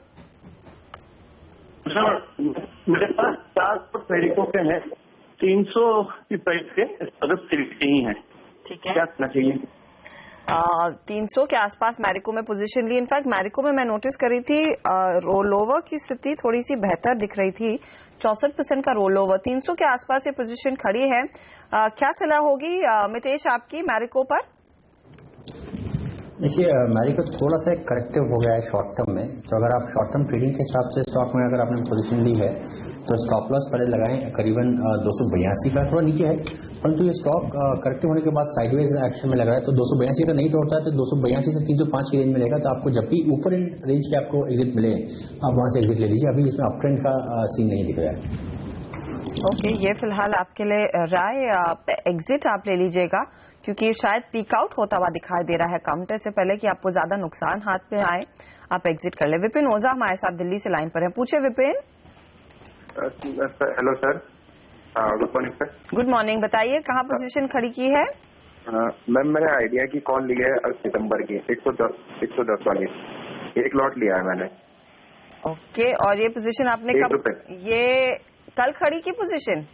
मेरे पास 4 मेरिको के हैं, 300 की प्राइस के सीरीज के ही हैं। ठीक है, क्या करना चाहिए? 300 के आसपास मैरिको में पोजीशन ली। इनफैक्ट मैरिको में मैं नोटिस करी थी रोल ओवर की स्थिति थोड़ी सी बेहतर दिख रही थी, 64% का रोल ओवर। 300 के आसपास ये पोजीशन खड़ी है। क्या सलाह होगी मितेश आपकी मैरिको पर? देखिए, मैरिको थोड़ा सा करेक्टिव हो गया है शॉर्ट टर्म में, तो अगर आप शॉर्ट टर्म ट्रेडिंग के हिसाब से स्टॉक में अगर आपने पोजीशन ली है तो स्टॉप लॉस पहले लगाएं करीबन 282 का, थोड़ा नीचे है, परंतु ये स्टॉक करेक्टिव होने के बाद साइडवेज एक्शन में लग रहा है। तो 282 का नहीं तोड़ता है तो 282 से 305 की रेंज में रहेगा। तो आपको जब भी ऊपर इन रेंज के आपको एग्जिट मिले आप वहां से एग्जिट ले लीजिए। अभी इसमें अप ट्रेंड का सीन नहीं दिख रहा है। ओके, ये फिलहाल आपके लिए राय, एग्जिट आप ले लीजिएगा क्योंकि शायद पीक आउट होता हुआ दिखाई दे रहा है काउंटर से पहले कि आपको ज्यादा नुकसान हाथ में आए, आप एग्जिट कर ले। विपिन ओझा हमारे साथ दिल्ली से लाइन पर है। पूछे Vipin. Hello sir, good morning sir. Good morning, बताइए कहाँ पोजीशन खड़ी की है? मैम मैंने आइडिया की कॉल ली है सितंबर की 110 वाली, एक लॉट लिया है मैंने। ओके, और ये पोजीशन आपने कब? ये कल खड़ी की पोजीशन?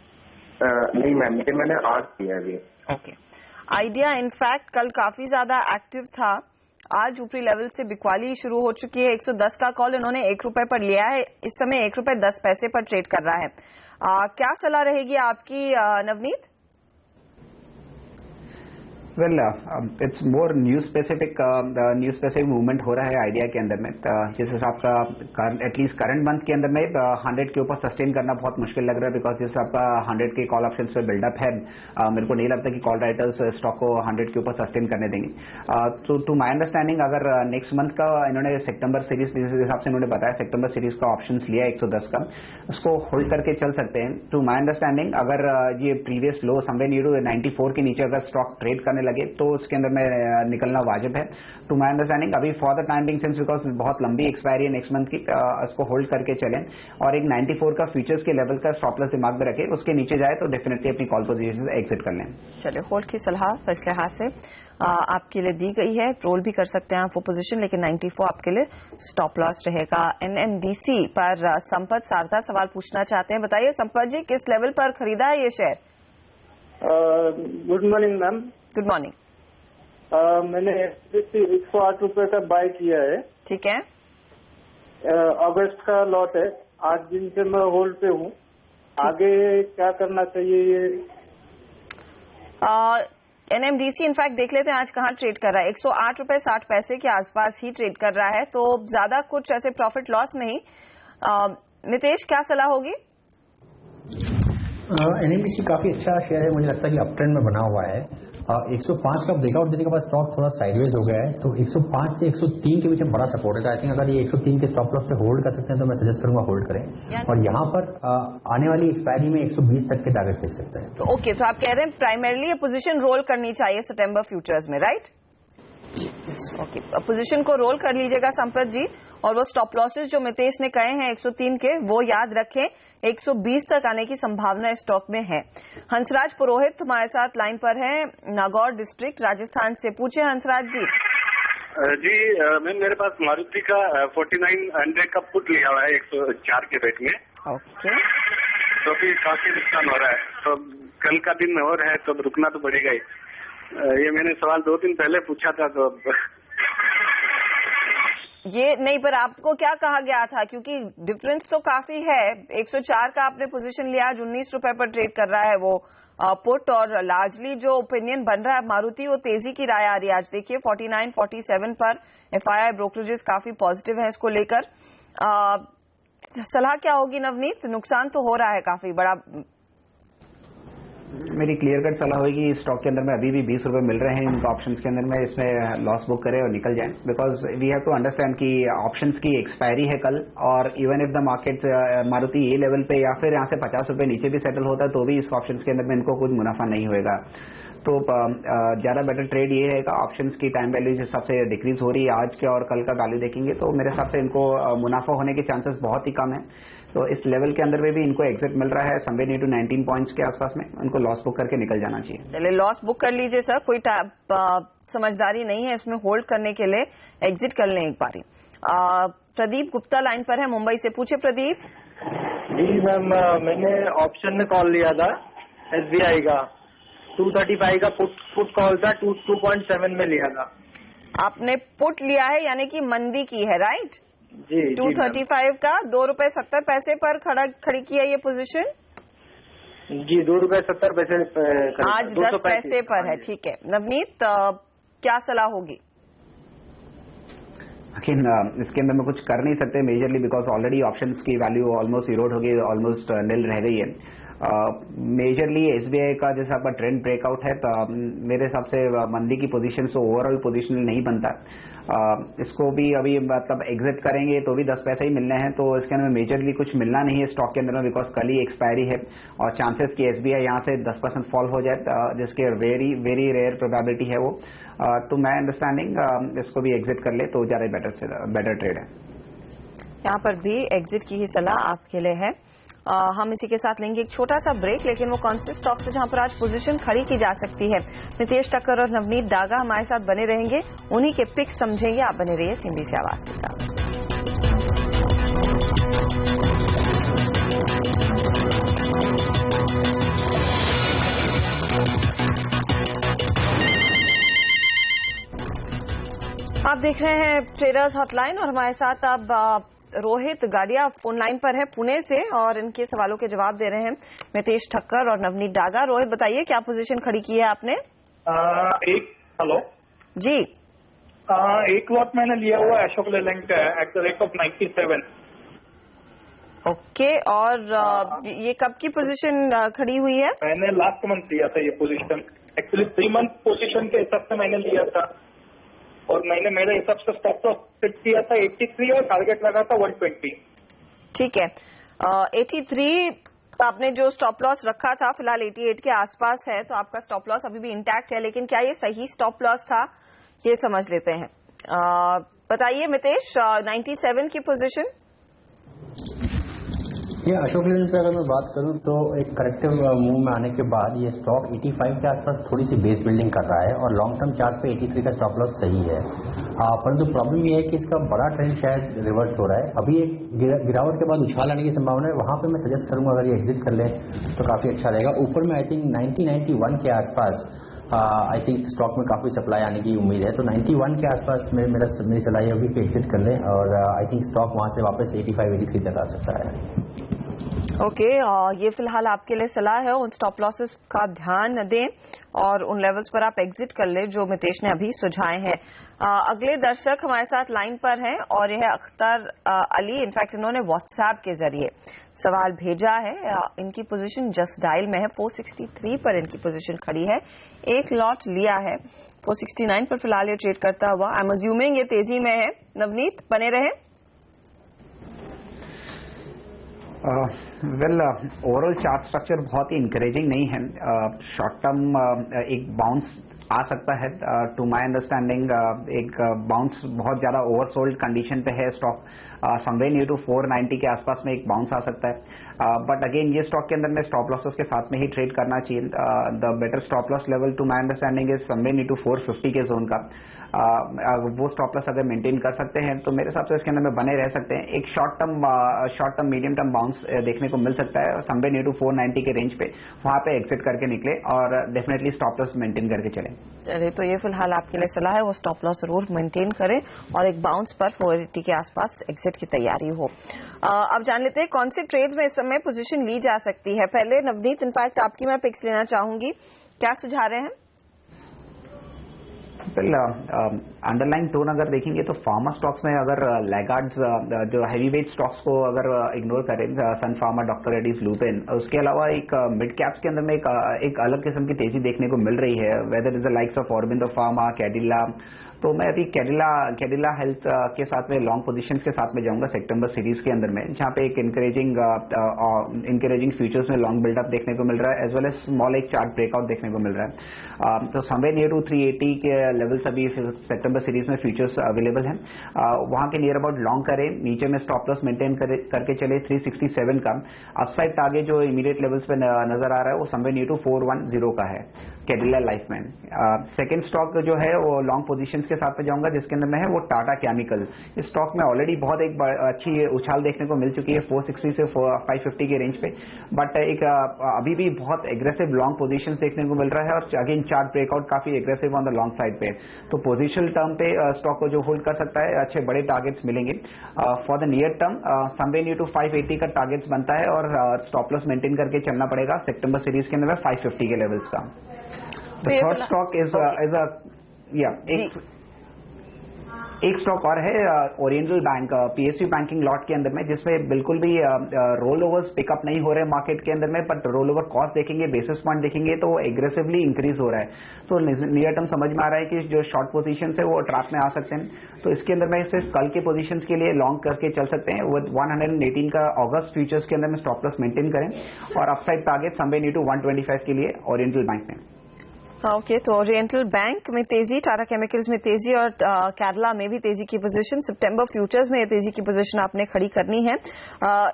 नहीं मैम, ये मैंने आज किया है। ओके, आइडिया इनफैक्ट कल काफी ज्यादा एक्टिव था, आज ऊपरी लेवल से बिकवाली शुरू हो चुकी है। 110 का कॉल इन्होंने ₹1 पर लिया है, इस समय ₹1.10 पर ट्रेड कर रहा है। क्या सलाह रहेगी आपकी Navneet? Well it's more new specific movement हो रहा है आइडिया के अंदर में। जिस हिसाब का एटलीस्ट करंट मंथ के अंदर में 100 के ऊपर सस्टेन करना बहुत मुश्किल लग रहा है, बिकॉज जिस हिसाब का 100 के कॉल ऑप्शंस पे बिल्डअप है, मेरे को नहीं लगता कि कॉल राइटर्स स्टॉक को 100 के ऊपर सस्टेन करने देंगे। तो टू माई अंडरस्टैंडिंग अगर नेक्स्ट मंथ का इन्होंने सितंबर सीरीज जिस हिसाब से इन्होंने बताया सितंबर सीरीज का ऑप्शन लिया 110 का, उसको होल्ड करके चल सकते हैं। टू माई अंडरस्टैंडिंग अगर ये previous low someway near to 94 के नीचे अगर स्टॉक ट्रेड करने लगे तो उसके अंदर में निकलना वाजिब है। टू माई अंडरस्टैंडिंग अभी for the time being since because बहुत लंबी एक्सपायरी है नेक्स्ट मंथ की, इसको होल्ड करके चलें और एक 94 का फ्यूचर्स के लेवल का स्टॉप लॉस दिमाग में रखें, उसके नीचे जाए तो डेफिनेटली अपनी कॉल पोजीशन से एग्जिट कर लें। चलिए, होल्ड की सलाह इस लिहाज से आपके लिए दी गई है, रोल भी कर सकते हैं आप वो पोजीशन, लेकिन 94 आपके लिए स्टॉप लॉस रहेगा। NMDC पर संपत सारदा सवाल पूछना चाहते हैं। बताइए संपत जी, किस लेवल पर खरीदा है ये share? Good morning ma'am. Good morning. मैंने 108 रुपए का बाय किया है। ठीक है, अगस्त का लॉट है, 8 दिन से मैं होल्ड पे हूँ। आगे क्या करना चाहिए ये? एनएमडीसी इनफैक्ट देख लेते हैं आज कहाँ ट्रेड कर रहा है। 108 रुपए 60 पैसे के आसपास ही ट्रेड कर रहा है, तो ज्यादा कुछ ऐसे प्रॉफिट लॉस नहीं। नितेश, क्या सलाह होगी? एनएमडीसी काफी अच्छा शेयर है, मुझे लगता है कि अप ट्रेंड में बना हुआ है। 105 का ब्रेकआउट देने के बाद स्टॉक थोड़ा साइडवेज हो गया है, तो 105 से 103 के बीच में बड़ा सपोर्ट है। आई थिंक अगर ये 103 के स्टॉप लॉस पे होल्ड कर सकते हैं तो मैं सजेस्ट करूंगा होल्ड करें, और यहाँ पर आने वाली एक्सपायरी में 120 तक के टारगेट देख सकते हैं। तो ओके, तो आप कह रहे हैं प्राइमरली ये पोजीशन रोल करनी चाहिए सितंबर फ्यूचर्स में, राइट? ओके, पोजीशन को रोल कर लीजिएगा संपत जी, और वो स्टॉप लॉसेस जो मितेश ने कहे हैं 103 के, वो याद रखें। 120 तक आने की संभावना स्टॉक में है। हंसराज पुरोहित हमारे साथ लाइन पर है, नागौर डिस्ट्रिक्ट राजस्थान से। पूछे हंसराज जी। जी मैम, मेरे पास मारुति का 4900 का पुट लिया हुआ है 104 के रेट में। ओके, तो भी काफी नुकसान हो रहा है, तो कल का दिन और है तो रुकना तो पड़ेगा ही। ये मैंने सवाल 2 दिन पहले पूछा था, तो ये नहीं, पर आपको क्या कहा गया था? क्योंकि डिफरेंस तो काफी है। 104 का आपने पोजीशन लिया, आज 19 रुपए पर ट्रेड कर रहा है वो पुट, और लार्जली जो ओपिनियन बन रहा है मारुति, वो तेजी की राय आ रही है। आज देखिए 49, 47 पर एफआईआई ब्रोकरेजेस काफी पॉजिटिव है इसको लेकर। सलाह क्या होगी नवनीत? नुकसान तो हो रहा है काफी बड़ा। मेरी क्लियर कट सलाह होगी, स्टॉक के अंदर में अभी भी 20 रुपए मिल रहे हैं इनको ऑप्शंस के अंदर में, इसमें लॉस बुक करें और निकल जाएं, because we have to understand कि ऑप्शंस की एक्सपायरी है कल, और even if the market Maruti ये लेवल पे या फिर यहाँ से 50 रुपए नीचे भी सेटल होता है तो भी इस ऑप्शंस के अंदर में इनको कुछ मुनाफा नहीं होगा। तो ज्यादा बेटर ट्रेड ये है कि ऑप्शंस की टाइम वैल्यू जिस हिसाब से डिक्रीज हो रही है, आज के और कल का वैल्यू देखेंगे तो मेरे हिसाब से इनको मुनाफा होने के चांसेस बहुत ही कम है। तो इस लेवल के अंदर में भी इनको एग्जिट मिल रहा है समवेयर नियर टू 19 पॉइंट्स के आसपास में, उनको लॉस बुक करके निकल जाना चाहिए। चलिए लॉस बुक कर लीजिए सर, कोई समझदारी नहीं है इसमें होल्ड करने के लिए, एग्जिट कर लें एक बारी। प्रदीप गुप्ता लाइन पर है मुंबई से। पूछे प्रदीप। जी मैम, मैंने ऑप्शन में कॉल लिया था एसबीआई का, 235 का पुट कॉल था, 2.7 में लिया था। आपने पुट लिया है यानी कि मंदी की है, राइट? जी 235 का 2 रुपए 70 पैसे पर खड़ी की है ये पोजीशन। जी 2 रुपए 70 पैसे आज 10 पैसे पर है। ठीक है नवनीत, क्या सलाह होगी? लेकिन इसके अंदर में कुछ कर नहीं सकते मेजरली, बिकॉज ऑलरेडी ऑप्शंस की वैल्यू ऑलमोस्ट इरोड हो गई, ऑलमोस्ट निल रह गई है। मेजरली एसबीआई का जैसा आपका ट्रेंड ब्रेकआउट है, तो मेरे हिसाब से मंदी की पोजीशन से ओवरऑल पोजीशन नहीं बनता। इसको भी अभी मतलब एग्जिट करेंगे तो भी 10 पैसे ही मिलने हैं, तो इसके अंदर मेजरली कुछ मिलना नहीं है स्टॉक के अंदर में, बिकॉज कल ही एक्सपायरी है और चांसेस कि एसबीआई यहाँ से 10% फॉल हो जाए, जिसके वेरी वेरी रेयर प्रोबेबिलिटी है वो। तो मैं अंडरस्टैंडिंग इसको भी एग्जिट कर ले तो ज्यादा बेटर ट्रेड है। यहाँ पर भी एग्जिट की ही सलाह आपके लिए है। हम इसी के साथ लेंगे एक छोटा सा ब्रेक, लेकिन वो कौन से स्टॉक से जहां पर आज पोजीशन खड़ी की जा सकती है। नितेश ठक्कर और नवनीत डागा हमारे साथ बने रहेंगे, उन्हीं के पिक समझेंगे। आप बने रहिए सिंधी से आवाज के साथ। आप देख रहे हैं ट्रेडर्स हॉटलाइन, और हमारे साथ अब रोहित गाडिया फोन लाइन पर है पुणे से, और इनके सवालों के जवाब दे रहे हैं नितेश ठक्कर और नवनीत डागा। रोहित बताइए, क्या पोजीशन खड़ी की है आपने? हेलो जी। एक लॉट मैंने लिया हुआ अशोक लेलैंड का at the rate of 97। Okay, और ये कब की पोजीशन खड़ी हुई है? मैंने लास्ट मंथ लिया था ये पोजीशन, एक्चुअली 3 मंथ पोजीशन के हिसाब से मैंने लिया था, और मैंने मेरे हिसाब से स्टॉप लॉस सेट किया था 83 और टारगेट लगा था 120। ठीक है, 83 आपने जो स्टॉप लॉस रखा था, फिलहाल 88 के आसपास है, तो आपका स्टॉप लॉस अभी भी इंटैक्ट है, लेकिन क्या ये सही स्टॉप लॉस था, ये समझ लेते हैं। बताइए मितेश, 97 की पोजीशन। ये अशोक लेलैंड पे अगर मैं बात करूं तो एक करेक्टिव मूव में आने के बाद ये स्टॉक 85 के आसपास थोड़ी सी बेस बिल्डिंग कर रहा है, और लॉन्ग टर्म चार्ट पे 83 का स्टॉप लॉस सही है। परंतु प्रॉब्लम ये है कि इसका बड़ा ट्रेंड शायद रिवर्स हो रहा है। अभी एक गिरावट के बाद उछाल आने की संभावना है, वहां पे मैं सजेस्ट करूंगा अगर ये एग्जिट कर ले तो काफी अच्छा रहेगा। ऊपर में आई थिंक 90-91 के आसपास आई थिंक स्टॉक में काफी सप्लाई आने की उम्मीद है। तो 91 के आसपास मेरी सलाह होगी कि एग्जिट कर लें और आई थिंक स्टॉक वहां से वापस 85-83 तक आ सकता है। ओके, ये फिलहाल आपके लिए सलाह है। उन स्टॉप लॉसेस का ध्यान दें और उन लेवल्स पर आप एग्जिट कर लें जो मितेश ने अभी सुझाए हैं। अगले दर्शक हमारे साथ लाइन पर हैं और यह अख्तर अली। इनफैक्ट इन्होंने व्हाट्सएप के जरिए सवाल भेजा है। इनकी पोजीशन जस्ट डायल में है, 463 पर इनकी पोजीशन खड़ी है। एक लॉट लिया है 469 पर फिलहाल ये ट्रेड करता हुआ। आई एम अज्यूमिंग ये तेजी में है। नवनीत बने रहे। ओवरऑल चार्ट स्ट्रक्चर बहुत ही इंकरेजिंग नहीं है। शॉर्ट टर्म एक बाउंस आ सकता है। टू माय अंडरस्टैंडिंग एक बाउंस बहुत ज्यादा ओवरसोल्ड कंडीशन पे है स्टॉक। समवेयर नियर टू 490 के आसपास में एक बाउंस आ सकता है। बट अगेन ये स्टॉक के अंदर में स्टॉप लॉसेस के साथ में ही ट्रेड करना चाहिए। The better stop loss level to my understanding is somewhere near to 450 के जोन का। वो स्टॉप लॉस अगर मेंटेन कर सकते हैं तो मेरे हिसाब से इसके अंदर में बने रह सकते हैं। एक short term medium term bounce देखने को मिल सकता है समवेयर नियर टू 490 के रेंज पे। वहां पे एग्जिट करके निकले और डेफिनेटली स्टॉप लॉस मेंटेन करके चले। चलिए, तो ये फिलहाल आपके लिए सलाह है, वो स्टॉप लॉस जरूर मेंटेन करें और एक बाउंस पर 480 के आसपास एग्जिट की तैयारी हो। अब जान लेते हैं कौन से ट्रेड में इस समय पोजीशन ली जा सकती है। पहले नवनीत, इनफैक्ट आपकी मैं पिक्स लेना चाहूंगी, क्या सुझा रहे हैं? अंडरलाइन टोन अगर देखेंगे तो फार्मा स्टॉक्स में अगर लैगार्ड्स जो हैवी वेट स्टॉक्स को अगर इग्नोर करें, सन फार्मा, डॉक्टर रेड्डीज, लुपिन, उसके अलावा एक मिड कैप्स के अंदर में एक अलग किस्म की तेजी देखने को मिल रही है। Whether is the likes of Aurobindo Pharma, Cadila. तो मैं अभी कैडिला हेल्थ के साथ में लॉन्ग पोजीशंस के साथ में जाऊंगा सितंबर सीरीज के अंदर में, जहां पे एक इनकरेजिंग फ्यूचर्स में लॉन्ग बिल्डअप देखने को मिल रहा है, एज वेल एज स्मॉल एक चार्ट ब्रेकआउट देखने को मिल रहा है। तो समवेयर नियर टू 380 के लेवल्स अभी सितंबर सीरीज में फ्यूचर्स अवेलेबल हैं। वहां के नियर अबाउट लॉन्ग करें, नीचे में स्टॉप लॉस मेंटेन करके चले 367 का। अपसाइड टारगेट जो इमीडिएट लेवल्स पे नजर आ रहा है वो समवेयर नियर टू 410 का है कैडिला लाइफ में। सेकेंड स्टॉक जो है वो लॉन्ग पोजीशंस के साथ में जाऊंगा, जिसके अंदर में है वो टाटा केमिकल। इस स्टॉक में ऑलरेडी बहुत एक अच्छी उछाल देखने को मिल चुकी है 460 से 550 के रेंज पे, बट एक अभी भी बहुत एग्रेसिव लॉन्ग पोजीशंस देखने को मिल रहा है और अगेन चार्ट ब्रेकआउट काफी aggressive on the long side पे। तो पोजिशनल टर्म पे स्टॉक को जो होल्ड कर सकता है, अच्छे बड़े टारगेट्स मिलेंगे। For the near term somewhere near to 580 का टारगेट्स बनता है और स्टॉप लॉस मेंटेन करके चलना पड़ेगा सितंबर सीरीज के अंदर में 550 के लेवल्स का। The third stock एक स्टॉक और है oriental bank, PSU banking lot के अंदर में, जिसमें बिल्कुल भी रोल ओवर्स पिकअप नहीं हो रहे मार्केट के अंदर में, बट रोल ओवर कॉस्ट देखेंगे, बेसिस पॉइंट देखेंगे तो एग्रेसिवली इंक्रीज हो रहा है। तो नियर टर्म समझ में आ रहा है कि जो शॉर्ट पोजीशन है वो ट्रैप में आ सकते हैं। तो इसके अंदर में सिर्फ कल के पोजीशन के लिए लॉन्ग करके चल सकते हैं। वो 118 का अगस्त फ्यूचर्स के अंदर में स्टॉप लॉस मेंटेन करें और upside target somewhere near to 125 के लिए ओरिएंटल बैंक में। ओके, तो ओरिएंटल बैंक में तेजी, टाटा केमिकल्स में तेजी और केरला में भी तेजी की पोजीशन, सितंबर फ्यूचर्स में तेजी की पोजीशन आपने खड़ी करनी है।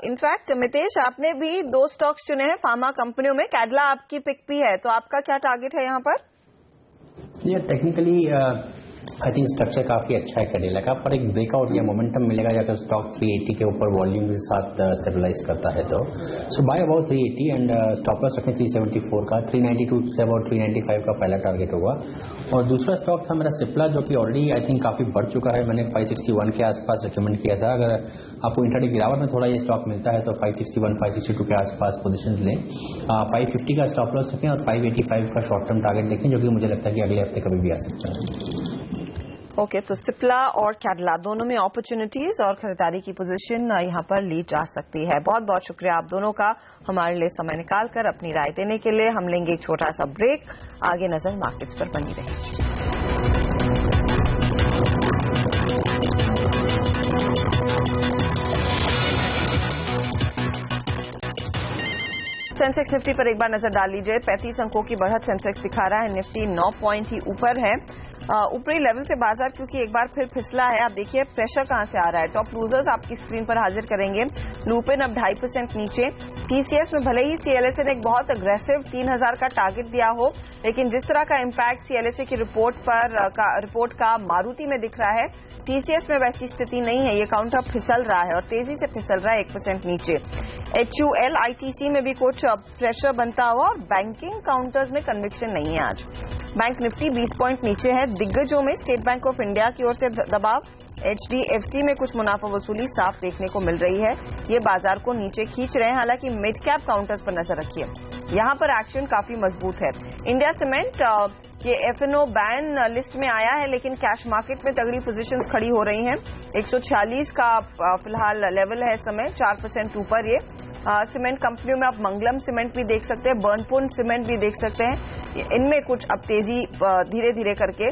इनफैक्ट मितेश, आपने भी 2 स्टॉक्स चुने हैं फार्मा कंपनियों में, केरला आपकी पिक भी है, तो आपका क्या टारगेट है यहाँ पर? ये टेक्निकली आई थिंक स्ट्रक्चर काफी अच्छा है कैडिला का, पर एक ब्रेकआउट या मोमेंटम मिलेगा जाकर स्टॉक 380 के ऊपर वॉल्यूम के साथ स्टेबलाइज करता है। तो so buy about 380 and stop loss रखें 374 का। 392 से अबाउट 395 का पहला टारगेट होगा। और दूसरा स्टॉक था मेरा सिप्ला, जो कि ऑलरेडी आई थिंक काफी बढ़ चुका है। मैंने 561 के आसपास रिकमेंड किया था। अगर आपको इंट्राडे गिरावट में थोड़ा ये स्टॉक मिलता है तो 561 562 के आसपास पोजीशन लें। 550 का स्टॉप लॉस रखें और 585 का शॉर्ट टर्म टारगेट देखें, जो कि मुझे लगता है कि अगले हफ्ते कभी भी आ सकता है। ओके, तो सिप्ला और केरला दोनों में अपॉर्चुनिटीज और खरीदारी की पोजीशन यहाँ पर ली जा सकती है। बहुत बहुत शुक्रिया आप दोनों का हमारे लिए समय निकालकर अपनी राय देने के लिए। हम लेंगे एक छोटा सा ब्रेक, आगे नजर मार्केट्स पर बनी रहेगी। सेंसेक्स निफ्टी पर एक बार नजर डाल लीजिए। 35 अंकों की बढ़त सेंसेक्स दिखा रहा है। निफ्टी 9 पॉइंट ही ऊपर है। ऊपरी लेवल से बाजार क्योंकि एक बार फिर फिसला है। आप देखिए प्रेशर कहां से आ रहा है। टॉप लूजर्स आपकी स्क्रीन पर हाजिर करेंगे। लुपिन अब 2.5% नीचे। टीसीएस में भले ही सीएलएसए ने एक बहुत अग्रेसिव 3000 का टारगेट दिया हो, लेकिन जिस तरह का इम्पैक्ट सीएलएसए की रिपोर्ट का मारुति में दिख रहा है, टीसीएस में वैसी स्थिति नहीं है। ये काउंटर फिसल रहा है और तेजी से फिसल रहा है 1% नीचे। एचयूएल आईटीसी में भी कुछ प्रेशर बनता हुआ और बैंकिंग काउंटर्स में कन्विक्शन नहीं है आज। बैंक निफ्टी 20 पॉइंट नीचे है। दिग्गजों में स्टेट बैंक ऑफ इंडिया की ओर से दबाव, HDFC में कुछ मुनाफा वसूली साफ देखने को मिल रही है। ये बाजार को नीचे खींच रहे हैं। हालांकि मिड कैप काउंटर्स पर नजर रखिए, यहां पर एक्शन काफी मजबूत है। इंडिया सीमेंट ये F&O बैन लिस्ट में आया है, लेकिन कैश मार्केट में तगड़ी पोजीशंस खड़ी हो रही हैं। 146 का फिलहाल लेवल है इस समय, 4% ऊपर। ये सीमेंट कंपनियों में आप मंगलम सीमेंट भी देख सकते हैं, बर्नपुर सीमेंट भी देख सकते हैं। इनमें कुछ अब तेजी धीरे धीरे करके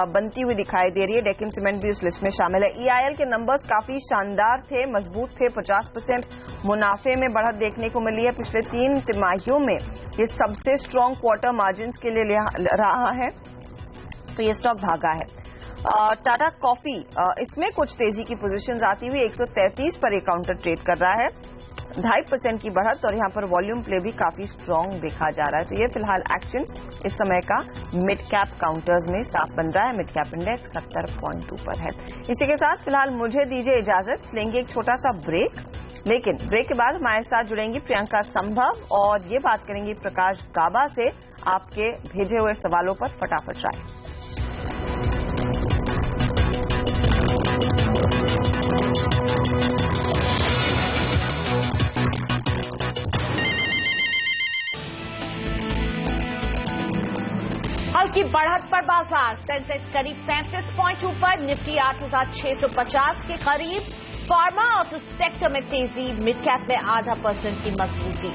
बनती हुई दिखाई दे रही है। डेक्कन सीमेंट भी उस लिस्ट में शामिल है। EIL के नंबर्स काफी शानदार थे, मजबूत थे। 50% मुनाफे में बढ़त देखने को मिली है। पिछले 3 तिमाहियों में ये सबसे स्ट्रॉन्ग क्वार्टर मार्जिन के लिए रहा है, तो ये स्टॉक भागा है। टाटा कॉफी, इसमें कुछ तेजी की पोजीशंस आती हुई 133 पर एक काउंटर ट्रेड कर रहा है, 2.5% की बढ़त, और यहां पर वॉल्यूम प्ले भी काफी स्ट्रॉन्ग देखा जा रहा है। तो ये फिलहाल एक्शन इस समय का मिड कैप काउंटर्स में साफ बन रहा है। मिड कैप इंडेक्स 70 पॉइंट ऊपर है। इसी के साथ फिलहाल मुझे दीजिए इजाजत, लेंगे एक छोटा सा ब्रेक, लेकिन ब्रेक के बाद हमारे साथ जुड़ेंगी प्रियंका संभव और ये बात करेंगी प्रकाश गाबा से आपके भेजे हुए सवालों पर फटाफट राय। हल्की बढ़त पर बाजार, सेंसेक्स करीब 35 पॉइंट ऊपर, निफ्टी 8,650 के करीब। फार्मा और सेक्टर में तेजी, मिड कैप में 0.5% की मजबूती।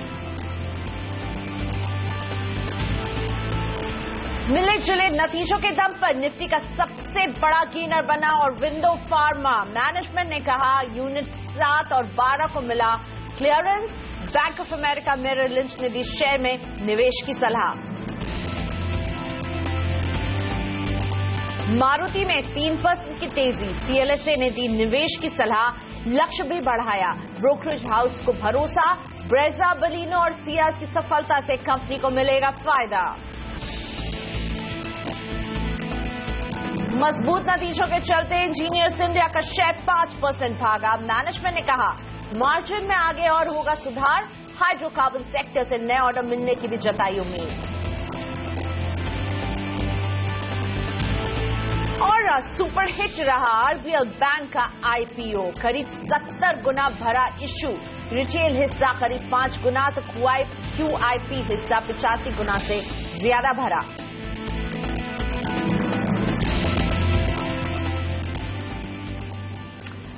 मिले जुले नतीजों के दम पर निफ्टी का सबसे बड़ा गेनर बना और विंडो फार्मा। मैनेजमेंट ने कहा यूनिट 7 और 12 को मिला clearance. Bank of America Merrill Lynch ने दी शेयर में निवेश की सलाह। मारुति में 3% की तेजी, CLSA ने दी निवेश की सलाह, लक्ष्य भी बढ़ाया। ब्रोकरेज हाउस को भरोसा, ब्रेजा, बलिनो और सियाज की सफलता से कंपनी को मिलेगा फायदा। मजबूत नतीजों के चलते इंजीनियर्स इंडिया का शेयर 5% भागा। मैनेजमेंट ने कहा मार्जिन में आगे और होगा सुधार। हाइड्रोकार्बन सेक्टर से नए ऑर्डर मिलने की भी जताई उम्मीद। और सुपर हिट रहा RBL बैंक का IPO, करीब 70 गुना भरा इशू। रिटेल हिस्सा करीब 5 गुना तो QIP हिस्सा 85 गुना से ज्यादा भरा।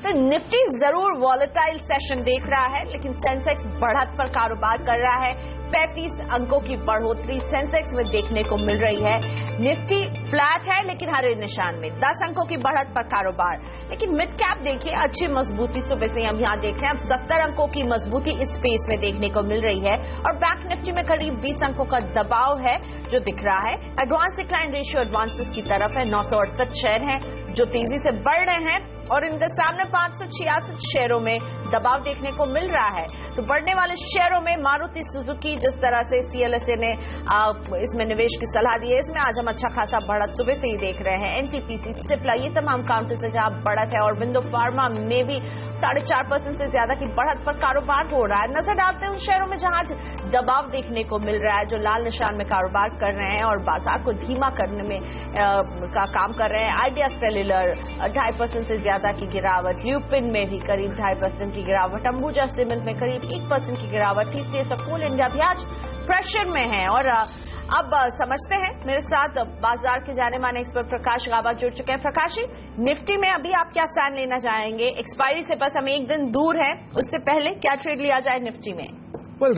तो निफ्टी जरूर वॉलेटाइल सेशन देख रहा है, लेकिन सेंसेक्स बढ़त पर कारोबार कर रहा है। 35 अंकों की बढ़ोतरी सेंसेक्स में देखने को मिल रही है। निफ्टी फ्लैट है लेकिन हरे निशान में, 10 अंकों की बढ़त पर कारोबार। लेकिन मिड कैप देखिए अच्छी मजबूती सुबह से हम यहां देख रहे हैं। अब 70 अंकों की मजबूती इस स्पेस में देखने को मिल रही है और बैंक निफ्टी में करीब 20 अंकों का दबाव है जो दिख रहा है। एडवांस डिक्लाइन रेशियो एडवांसेस की तरफ है। 968 शेयर हैं जो तेजी से बढ़ रहे हैं और इनके सामने 566 शेयरों में दबाव देखने को मिल रहा है। तो बढ़ने वाले शेयरों में मारुति सुजुकी, जिस तरह से CLSA ने इसमें निवेश की सलाह दी है, इसमें आज हम अच्छा खासा बढ़त सुबह से ही देख रहे हैं। NTPC, सिप्ला, ये तमाम काउंटर्स है जहां बढ़त है और विंडो फार्मा में भी 4.5% से ज्यादा की बढ़त पर कारोबार हो रहा है। नजर डालते हैं उन शेयरों में जहां दबाव देखने को मिल रहा है, जो लाल निशान में कारोबार कर रहे हैं और बाजार को धीमा करने में का काम कर रहे हैं। आइडिया सेल्यूलर 2.5% से ज्यादा की गिरावट, ल्यूपिन में भी करीब 2.5% की गिरावट, अंबुजा सीमेंट में करीब 1% की गिरावट। TCS और कोल इंडिया भी आज प्रेशर में है। और अब समझते हैं, मेरे साथ बाजार के जाने माने एक्सपर्ट प्रकाश गाबा जुड़ चुके हैं। प्रकाश जी, निफ्टी में अभी आप क्या स्टैंड लेना चाहेंगे? एक्सपायरी से बस हम एक दिन दूर है, उससे पहले क्या ट्रेड लिया जाए निफ्टी में?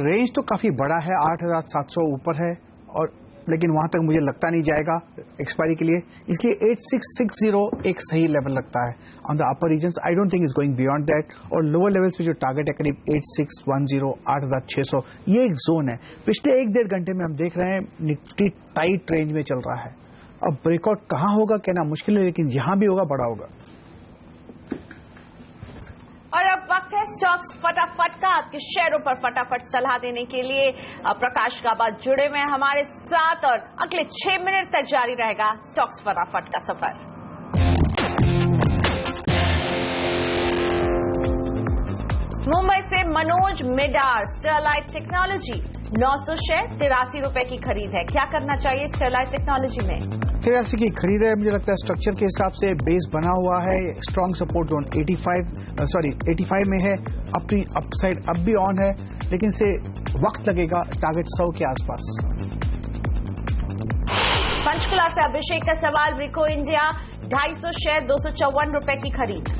रेंज तो काफी बड़ा है, 8,700 ऊपर है, और लेकिन वहां तक मुझे लगता नहीं जाएगा एक्सपायरी के लिए, इसलिए 8660 एक सही लेवल लगता है on the upper regions. I don't think is going beyond that. और लोअर लेवल्स पे जो टारगेट है करीब 8610, 8600, ये एक जोन है। पिछले 1-1.5 घंटे में हम देख रहे हैं निफ्टी टाइट रेंज में चल रहा है। अब ब्रेकआउट कहां होगा कहना मुश्किल है, लेकिन जहां भी होगा बड़ा होगा। और अब वक्त है स्टॉक्स फटाफट का। आपके शेयरों पर फटाफट सलाह देने के लिए प्रकाश गाबा जुड़े हुए हैं हमारे साथ और अगले 6 मिनट तक जारी रहेगा स्टॉक्स फटाफट का सफर। मुंबई से मनोज मिडार, स्टरलाइट टेक्नोलॉजी, 900 शेयर, 83 रुपए की खरीद है। क्या करना चाहिए स्टरलाइट टेक्नोलॉजी में? 83 की खरीद है। मुझे लगता है स्ट्रक्चर के हिसाब से बेस बना हुआ है, स्ट्रॉन्ग सपोर्ट जोन 85 में है, अपसाइड अब भी ऑन है, लेकिन से वक्त लगेगा टारगेट 100 के आसपास। पंचकुला से अभिषेक का सवाल, रिको इंडिया 250 शेयर, 254 रुपए की खरीद।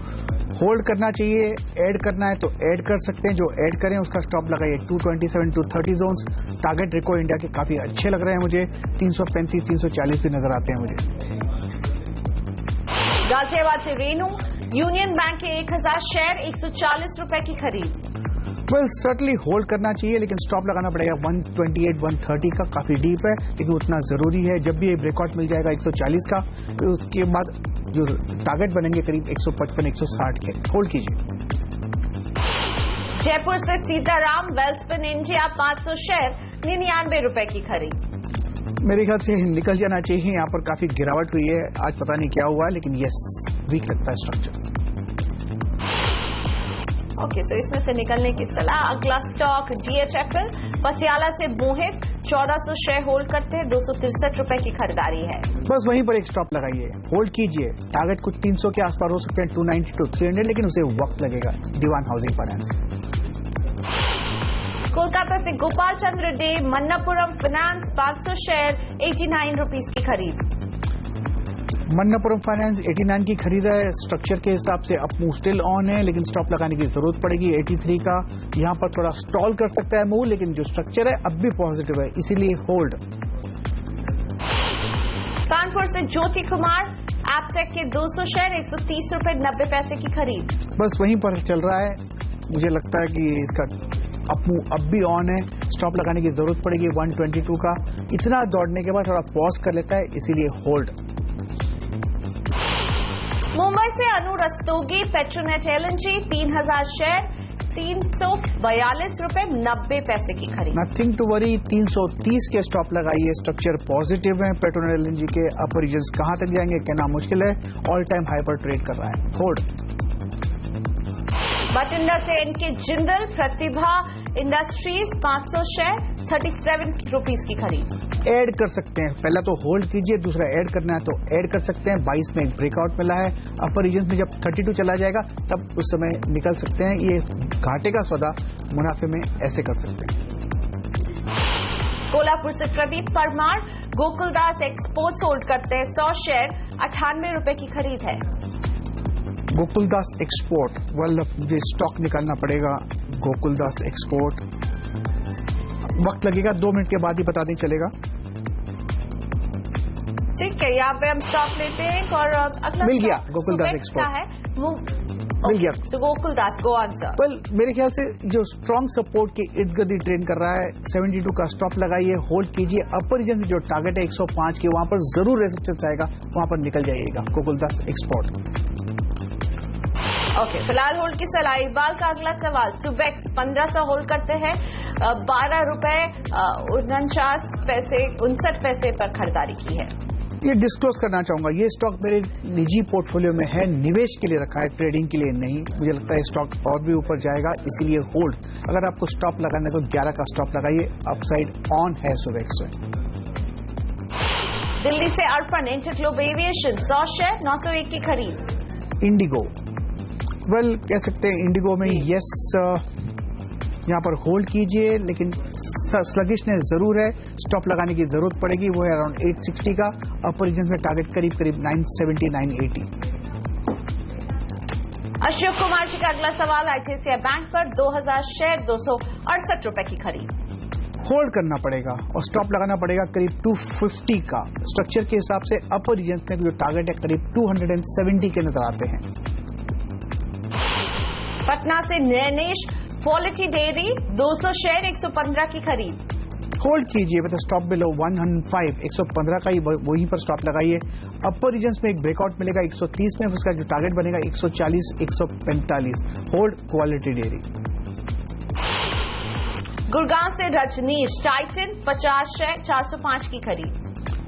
होल्ड करना चाहिए, ऐड करना है तो ऐड कर सकते हैं, जो ऐड करें उसका स्टॉप लगाइए 227 to 30 zones. Target Ricoh India के काफी अच्छे लग रहे हैं मुझे, 335 340 भी नजर आते हैं मुझे। गाजियाबाद से रेनू, यूनियन बैंक के 1000 शेयर, 140 रुपए की खरीद। वेल सर्टनली होल्ड करना चाहिए, लेकिन स्टॉप लगाना पड़ेगा 128 130 का, काफी डीप है लेकिन उतना जरूरी है। जब भी ये ब्रेकआउट मिल जाएगा 140 का, तो उसके बाद जो टारगेट बनेंगे करीब 155 160 के, होल्ड कीजिए। जयपुर से सीताराम, वेल्सपिन इंडिया 500 शेयर, 99 रुपए की खरीद। मेरे ख्याल से निकल जाना चाहिए, यहाँ पर काफी गिरावट हुई है, आज पता नहीं क्या हुआ है, लेकिन यस वीक लगता है स्ट्रक्चर। ओके, सो इसमें से निकलने की सलाह। अगला स्टॉक DHFL, पटियाला से मोहित, 1400 शेयर होल्ड करते हैं, 263 रुपए की खरीदारी है। बस वहीं पर एक स्टॉप लगाइए, होल्ड कीजिए। टारगेट कुछ 300 के आसपास हो सकते हैं, 290 टू 300, लेकिन उसे वक्त लगेगा। दीवान हाउसिंग फाइनेंस। कोलकाता से Gopal Chandra De, Manappuram finance 500 share, 89 rupees की खरीद। मन्नापुरम फाइनेंस 89 की खरीद है। स्ट्रक्चर के हिसाब से अप मूव स्टिल ऑन है, लेकिन स्टॉप लगाने की जरूरत पड़ेगी 83 का। यहां पर थोड़ा स्टॉल कर सकता है मूव, लेकिन जो स्ट्रक्चर है अब भी पॉजिटिव है, इसीलिए होल्ड। कानपुर से ज्योति कुमार, एपटेक के 200 शेयर, 130 रुपए 90 पैसे की खरीद। बस वहीं पर चल रहा है, मुझे लगता है कि इसका अप मूव अब भी ऑन है, स्टॉप लगाने की जरूरत पड़ेगी 122 का। इतना दौड़ने के बाद थोड़ा पॉज कर लेता है, इसीलिए होल्ड। मुंबई से अनु रस्तोगी, पेट्रोनेट LNG 3000 शेयर, 342 रुपए 90 पैसे की खरीद। नथिंग टू वरी, 330 के स्टॉप लगाइए, स्ट्रक्चर पॉजिटिव है। पेट्रोनेट LNG के अपर रीजन्स कहां तक जाएंगे कहना मुश्किल है, ऑल टाइम हाई पर ट्रेड कर रहा है, होल्ड। बठिंडा से NK जिंदल, प्रतिभा इंडस्ट्रीज 500 शेयर, 37 रुपीज की खरीद। ऐड कर सकते हैं, पहला तो होल्ड कीजिए, दूसरा ऐड करना है तो ऐड कर सकते हैं। 22 में एक ब्रेकआउट मिला है, अपर रीजन में जब 32 चला जाएगा तब उस समय निकल सकते हैं। ये घाटे का सौदा मुनाफे में ऐसे कर सकते हैं। कोल्हापुर से प्रदीप परमार, गोकुलदास एक्सपोर्ट्स होल्ड करते हैं 100 शेयर, 98 रुपए की खरीद है। गोकुलदास एक्सपोर्ट, वेल ये स्टॉक निकालना पड़ेगा। गोकुलदास एक्सपोर्ट, वक्त लगेगा, 2 मिनट के बाद ही पता नहीं चलेगा। ठीक है, यहाँ पे हम स्टॉक लेते हैं और अगला मिल गया गोकुलदास एक्सपोर्ट है, मिल गया। तो गोकुलदास गो आंसर। वेल मेरे ख्याल से जो स्ट्रॉन्ग सपोर्ट के इर्द गिर्द ट्रेड कर रहा है, 72 का स्टॉप लगाइए, होल्ड कीजिए। अपर रीजन जो टारगेट है 105 के, वहां पर जरूर रेजिस्टेंस आएगा, वहां पर निकल जाइएगा गोकुलदास एक्सपोर्ट। ओके, फिलहाल होल्ड की सलाह। इकबाल का अगला सवाल, सुबेक्स 1500 होल्ड करते हैं, 12 रुपए 59 पैसे पर खरीदारी की है। ये डिस्क्लोज करना चाहूंगा, ये स्टॉक मेरे निजी पोर्टफोलियो में है, निवेश के लिए रखा है, ट्रेडिंग के लिए नहीं। मुझे लगता है स्टॉक और भी ऊपर जाएगा, इसीलिए होल्ड। अगर आपको स्टॉप लगाना है तो 11 का स्टॉप लगाइए, अपसाइड ऑन है सुबेक्स में। दिल्ली से अर्पण, इंटरग्लोब एविएशन 100 शेयर, 901 की खरीद। इंडिगो, वेल कह सकते हैं इंडिगो में यस, यहाँ पर होल्ड कीजिए, लेकिन स्लगिशनेस जरूर है, स्टॉप लगाने की जरूरत पड़ेगी, वो है अराउंड 860 का। अपर रीजन में टारगेट करीब 970 980। अशोक कुमार जी का अगला सवाल, ICICI बैंक पर 2000 शेयर, 268 रुपए की खरीद। होल्ड करना पड़ेगा और स्टॉप लगाना पड़ेगा करीब 250 का। स्ट्रक्चर के हिसाब से अपर रीजन में जो टारगेट है करीब 270 के नजर आते हैं। पटना से नैनेश, क्वालिटी डेयरी 200 शेयर, 115 की खरीद। होल्ड कीजिए, मतलब स्टॉप बिलो 105, 115 का ही वहीं पर स्टॉप लगाइए। अपर रीजन्स में एक ब्रेकआउट मिलेगा 130 में, उसका जो टारगेट बनेगा 140 145। Hold quality dairy. गुड़गांव से रजनीश, टाइटन 50 शेयर, 405 की खरीद।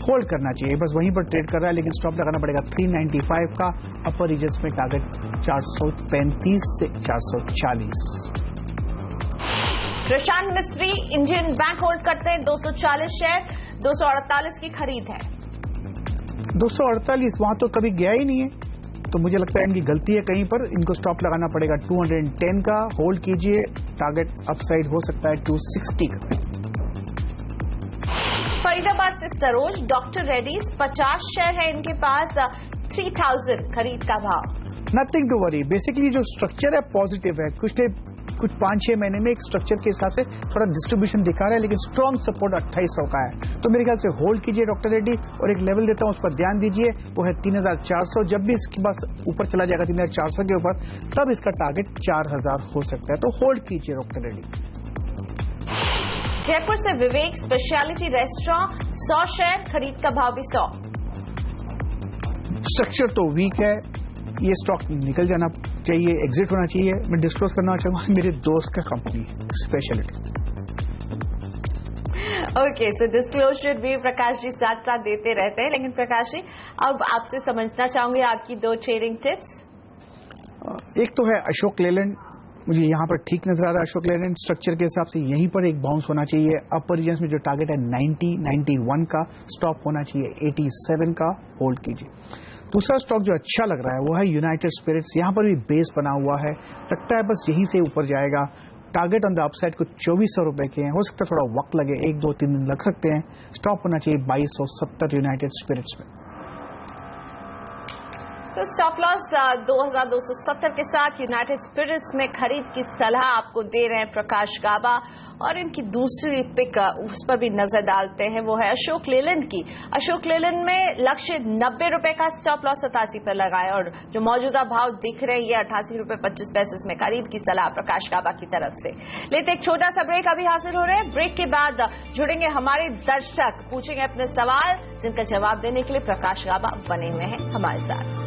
होल्ड करना चाहिए, बस वहीं पर ट्रेड कर रहा है, लेकिन स्टॉप लगाना पड़ेगा 395 का। अपर रीजन्स में टारगेट 435 से 440। प्रशांत मिस्त्री इंडियन बैंक होल्ड करते हैं 240 शेयर, 248 की खरीद है। 248 वहां तो कभी गया ही नहीं है, तो मुझे लगता है इनकी गलती है कहीं पर, इनको स्टॉप लगाना पड़ेगा 210 का। होल्ड कीजिए, टारगेट अपसाइड हो सकता है 260 का। फरीदाबाद से सरोज, डॉक्टर रेड्डीज 50 शेयर है इनके पास, 3000 खरीद का भाव। नथिंग टू वरी, बेसिकली जो स्ट्रक्चर है पॉजिटिव है, कुछ 5-6 महीने में एक स्ट्रक्चर के हिसाब से थोड़ा डिस्ट्रीब्यूशन दिखा रहा है, लेकिन स्ट्रॉन्ग सपोर्ट 2800 का है। तो मेरे ख्याल से होल्ड कीजिए डॉक्टर रेड्डी, और एक लेवल देता हूं उस पर ध्यान दीजिए, वो है 3400। जब भी इसके पास ऊपर चला जाएगा 3400 के ऊपर, तब इसका टारगेट 4000 हो सकता है, तो होल्ड कीजिए डॉक्टर रेड्डी। जयपुर से विवेक, स्पेशलिटी रेस्टोरेंट 100 शेयर, खरीद का भाव भी 100। स्ट्रक्चर तो वीक है, ये स्टॉक निकल जाना चाहिए, एग्जिट होना चाहिए। मैं डिस्क्लोज करना चाहूंगा, मेरे दोस्त का कंपनी स्पेशलिटी। ओके, सो डिस्क्लोजर भी प्रकाश जी साथ साथ देते रहते हैं, लेकिन प्रकाश जी अब आपसे समझना चाहूंगे आपकी 2 ट्रेडिंग टिप्स। एक तो है अशोक लेलैंड, मुझे यहाँ पर ठीक नजर आ रहा है अशोक लेलैंड, स्ट्रक्चर के हिसाब से यहीं पर एक बाउंस होना चाहिए। अपर रीजन में जो टारगेट है 90-91 का, स्टॉप होना चाहिए 87 का, होल्ड कीजिए। दूसरा स्टॉक जो अच्छा लग रहा है वो है यूनाइटेड स्पिरिट्स, यहां पर भी बेस बना हुआ है, लगता है बस यहीं से ऊपर जाएगा। टारगेट ऑन द अपसाइड कुछ 2400 रुपए के हैं, हो सकता है थोड़ा वक्त लगे, 1-2-3 दिन लग सकते हैं। स्टॉप होना चाहिए 2270 यूनाइटेड स्पिरिट्स में। तो स्टॉप लॉस 2270 के साथ यूनाइटेड स्पिरिट्स में खरीद की सलाह आपको दे रहे हैं प्रकाश गाबा। और इनकी दूसरी पिक उस पर भी नजर डालते हैं, वो है अशोक लेलैंड की। अशोक लेलैंड में लक्ष्य 90 रुपए का, स्टॉप लॉस 87 पर लगाए, और जो मौजूदा भाव दिख रहे हैं ये 88 रुपए 25 पैसे में खरीद की सलाह प्रकाश गाबा की तरफ से। लेते एक छोटा सा ब्रेक अभी हासिल हो रहे हैं। ब्रेक के बाद जुड़ेंगे हमारे दर्शक, पूछेंगे अपने सवाल जिनका जवाब देने के लिए प्रकाश गाबा बने हुए हैं हमारे साथ।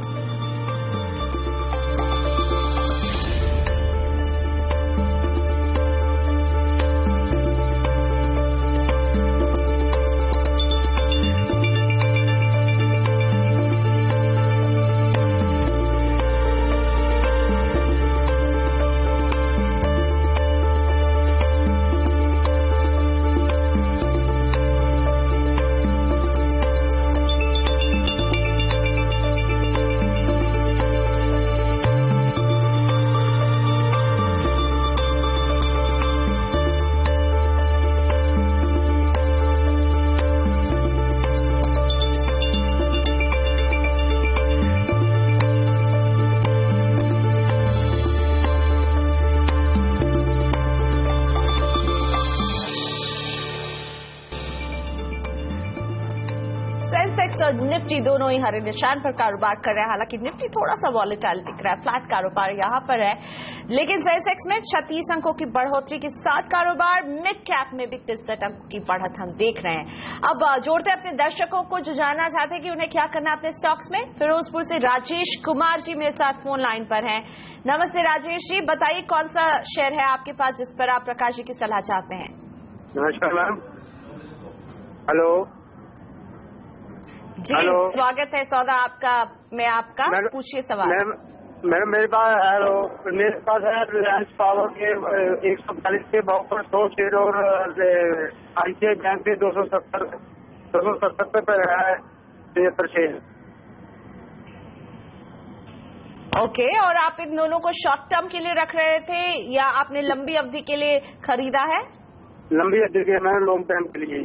और निफ्टी दोनों ही हरे निशान पर कारोबार कर रहे हैं। हालांकि निफ्टी थोड़ा सा वॉलेटाइल दिख रहा है, फ्लैट कारोबार यहां पर है, लेकिन सेंसेक्स में 36 अंकों की बढ़ोतरी के साथ कारोबार, मिड कैप में भी 63 अंकों की बढ़त हम देख रहे हैं। अब जोड़ते हैं अपने दर्शकों को जो जानना चाहते हैं कि उन्हें क्या करना है अपने स्टॉक्स में। फिरोजपुर से राजेश कुमार जी मेरे साथ फोन लाइन पर हैं। नमस्ते राजेश जी, बताइए कौन सा शेयर है आपके पास जिस पर आप प्रकाश जी की सलाह चाहते हैं। नमस्कार मैम। हेलो जी, स्वागत है सौदा आपका में आपका, पूछिए सवाल। मैडम मेरे पास है रिलायंस पावर के 140 के भाव पर 100 शेयर और आईसीआई बैंक के 270 पर है 73 शेयर। ओके, और आप इन दोनों को शॉर्ट टर्म के लिए रख रहे थे या आपने लंबी अवधि के लिए खरीदा है? लंबी अवधि के, मैंने लॉन्ग टाइम के लिए।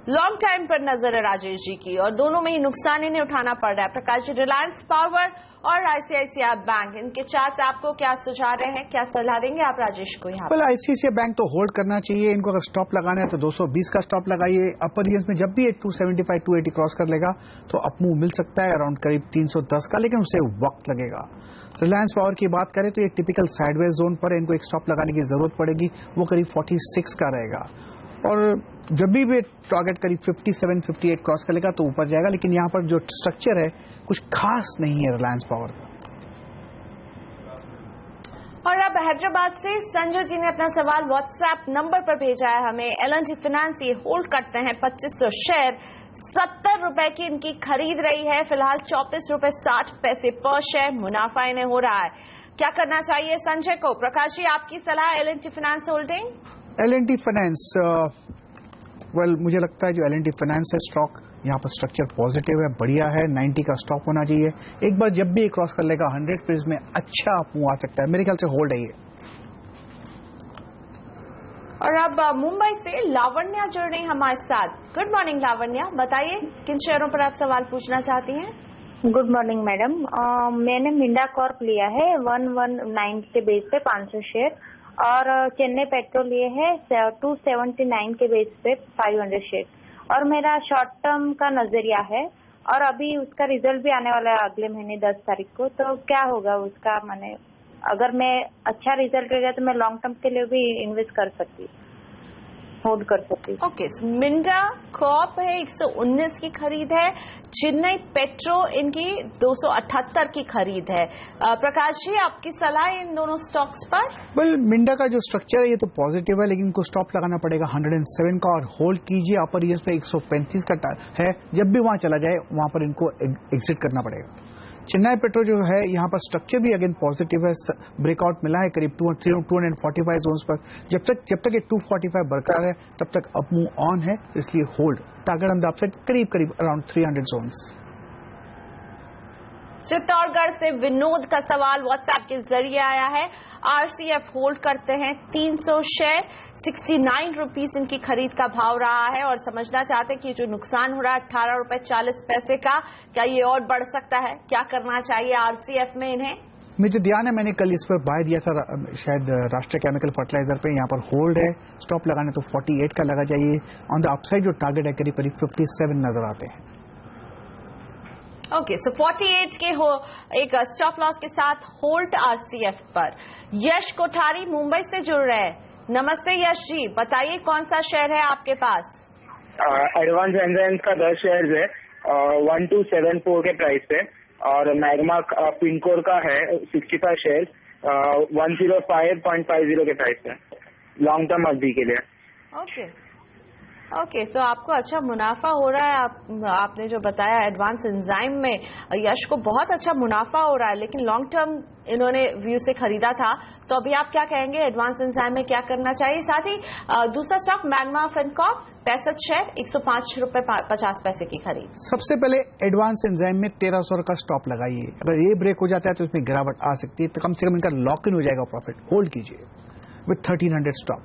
लॉन्ग टाइम पर नजर है राजेश जी की, और दोनों में ही नुकसान इन्हें उठाना पड़ रहा है। प्रकाश जी, रिलायंस पावर और आईसीआईसीआई बैंक, इनके चार्ट्स आपको क्या सुझा रहे हैं, क्या सलाह देंगे आप राजेश को यहाँ? well, आईसीआईसीआई बैंक तो होल्ड करना चाहिए, इनको अगर स्टॉप लगाना है तो 220 का स्टॉप लगाइए। अपर रीजन में जब भी 275 280 क्रॉस कर लेगा तो अपमूव मिल सकता है अराउंड करीब 310 का, लेकिन उसे वक्त लगेगा। रिलायंस पावर की बात करें तो ये टिपिकल साइडवेज जोन पर है, इनको एक स्टॉप लगाने की जरूरत पड़ेगी, वो करीब 46 का रहेगा। और जब भी टारगेट करीब 57-58 क्रॉस कर लेगा तो ऊपर जाएगा, लेकिन यहाँ पर जो स्ट्रक्चर है कुछ खास नहीं है रिलायंस पावर का। और अब हैदराबाद से संजय जी ने अपना सवाल व्हाट्सएप नंबर पर भेजा है हमें। एल&टी फाइनेंस ये होल्ड करते हैं 2500 शेयर, 70 रुपए की इनकी खरीद रही है, फिलहाल 34 रुपए 60 पैसे पर शेयर मुनाफा इन्हें हो रहा है। क्या करना चाहिए संजय को? प्रकाश जी, आपकी सलाह L&T finance holding? L&T finance, well मुझे लगता है जो L&T फाइनेंस है स्टॉक यहाँ पर स्ट्रक्चर पॉजिटिव है, बढ़िया है, 90 का स्टॉप होना चाहिए। एक बार जब भी ये क्रॉस कर लेगा 100 पीरियड्स में अच्छा मूव आ सकता है, मेरे ख्याल से होल्ड है ये। और अब मुंबई से लावण्या जुड़ रही हमारे साथ। गुड मॉर्निंग लावण्या, बताइए किन शेयरों पर आप सवाल पूछना चाहती हैं? गुड मॉर्निंग मैडम, मैंने मिंडा कॉर्प लिया है 119 के बेस पे 500 शेयर, और चेन्नई पेट्रोल लिए है 279 के बेस पे 500 शेयर, और मेरा शॉर्ट टर्म का नजरिया है, और अभी उसका रिजल्ट भी आने वाला है अगले महीने 10 तारीख को, तो क्या होगा उसका? मैंने अगर मैं अच्छा रिजल्ट रहेगा तो मैं लॉन्ग टर्म के लिए भी इन्वेस्ट कर सकती हूँ, होल्ड कर सकती हूँ। ओके, मिंडा कॉर्प है 119 की खरीद है, चेन्नई पेट्रो इनकी 278 की खरीद है। प्रकाश जी, आपकी सलाह इन दोनों स्टॉक्स पर? वेल मिंडा का जो स्ट्रक्चर है ये तो पॉजिटिव है, लेकिन इनको स्टॉप लगाना पड़ेगा 107 का, और होल्ड कीजिए। अपर ईयर्स पे 135 का है, जब भी वहां चला जाए वहां पर इनको एग्जिट करना पड़ेगा। चेन्नई पेट्रो जो है यहाँ पर स्ट्रक्चर भी अगेन पॉजिटिव है, ब्रेकआउट मिला है करीब 245 जोन्स पर। जब तक ये 245 बरकरार है तब तक अप मूव ऑन है, इसलिए hold. Target on the upside करीब अराउंड 300 जोन्स। चित्तौड़गढ़ से विनोद का सवाल व्हाट्सएप के जरिए आया है। आरसीएफ होल्ड करते हैं 300 शेयर, 69 रुपीस इनकी खरीद का भाव रहा है, और समझना चाहते हैं कि जो नुकसान हो रहा है 18 रुपए 40 पैसे का, क्या ये और बढ़ सकता है? क्या करना चाहिए आरसीएफ में इन्हें? मुझे ध्यान है मैंने कल इस पर बाय दिया था, शायद राष्ट्रीय केमिकल फर्टिलाइजर पे। यहाँ पर होल्ड है, स्टॉप लगाने तो 48 का लगा जाइए। ऑन द अपसाइड जो टारगेट है करीब 57 नजर आते हैं। ओके, सो 48 के हो एक स्टॉप लॉस के साथ होल्ड आरसीएफ पर। यश कोठारी मुंबई से जुड़ रहे हैं। नमस्ते यश जी, बताइए कौन सा शेयर है आपके पास? एडवांस एंजाइम्स का 10 शेयर है 1274 के प्राइस पे, और मैग्मा पिनकोर का है 65 शेयर 105.50 के प्राइस पे, लॉन्ग टर्म अवधि के लिए। ओके, तो आपको अच्छा मुनाफा हो रहा है। आपने जो बताया एडवांस एंजाइम में यश को बहुत अच्छा मुनाफा हो रहा है, लेकिन लॉन्ग टर्म इन्होंने व्यू से खरीदा था, तो अभी आप क्या कहेंगे एडवांस एंजाइम में क्या करना चाहिए? साथ ही दूसरा स्टॉक मैग्मा फिनकॉर्प 65 शेयर 105 रुपए 50 पैसे की खरीद। सबसे पहले एडवांस एंजाइम में 1300 का स्टॉप लगाइए। अगर ये ब्रेक हो जाता है तो इसमें गिरावट आ सकती है, तो कम से कम इनका लॉक इन हो जाएगा प्रॉफिट। होल्ड कीजिए with 1300 stop.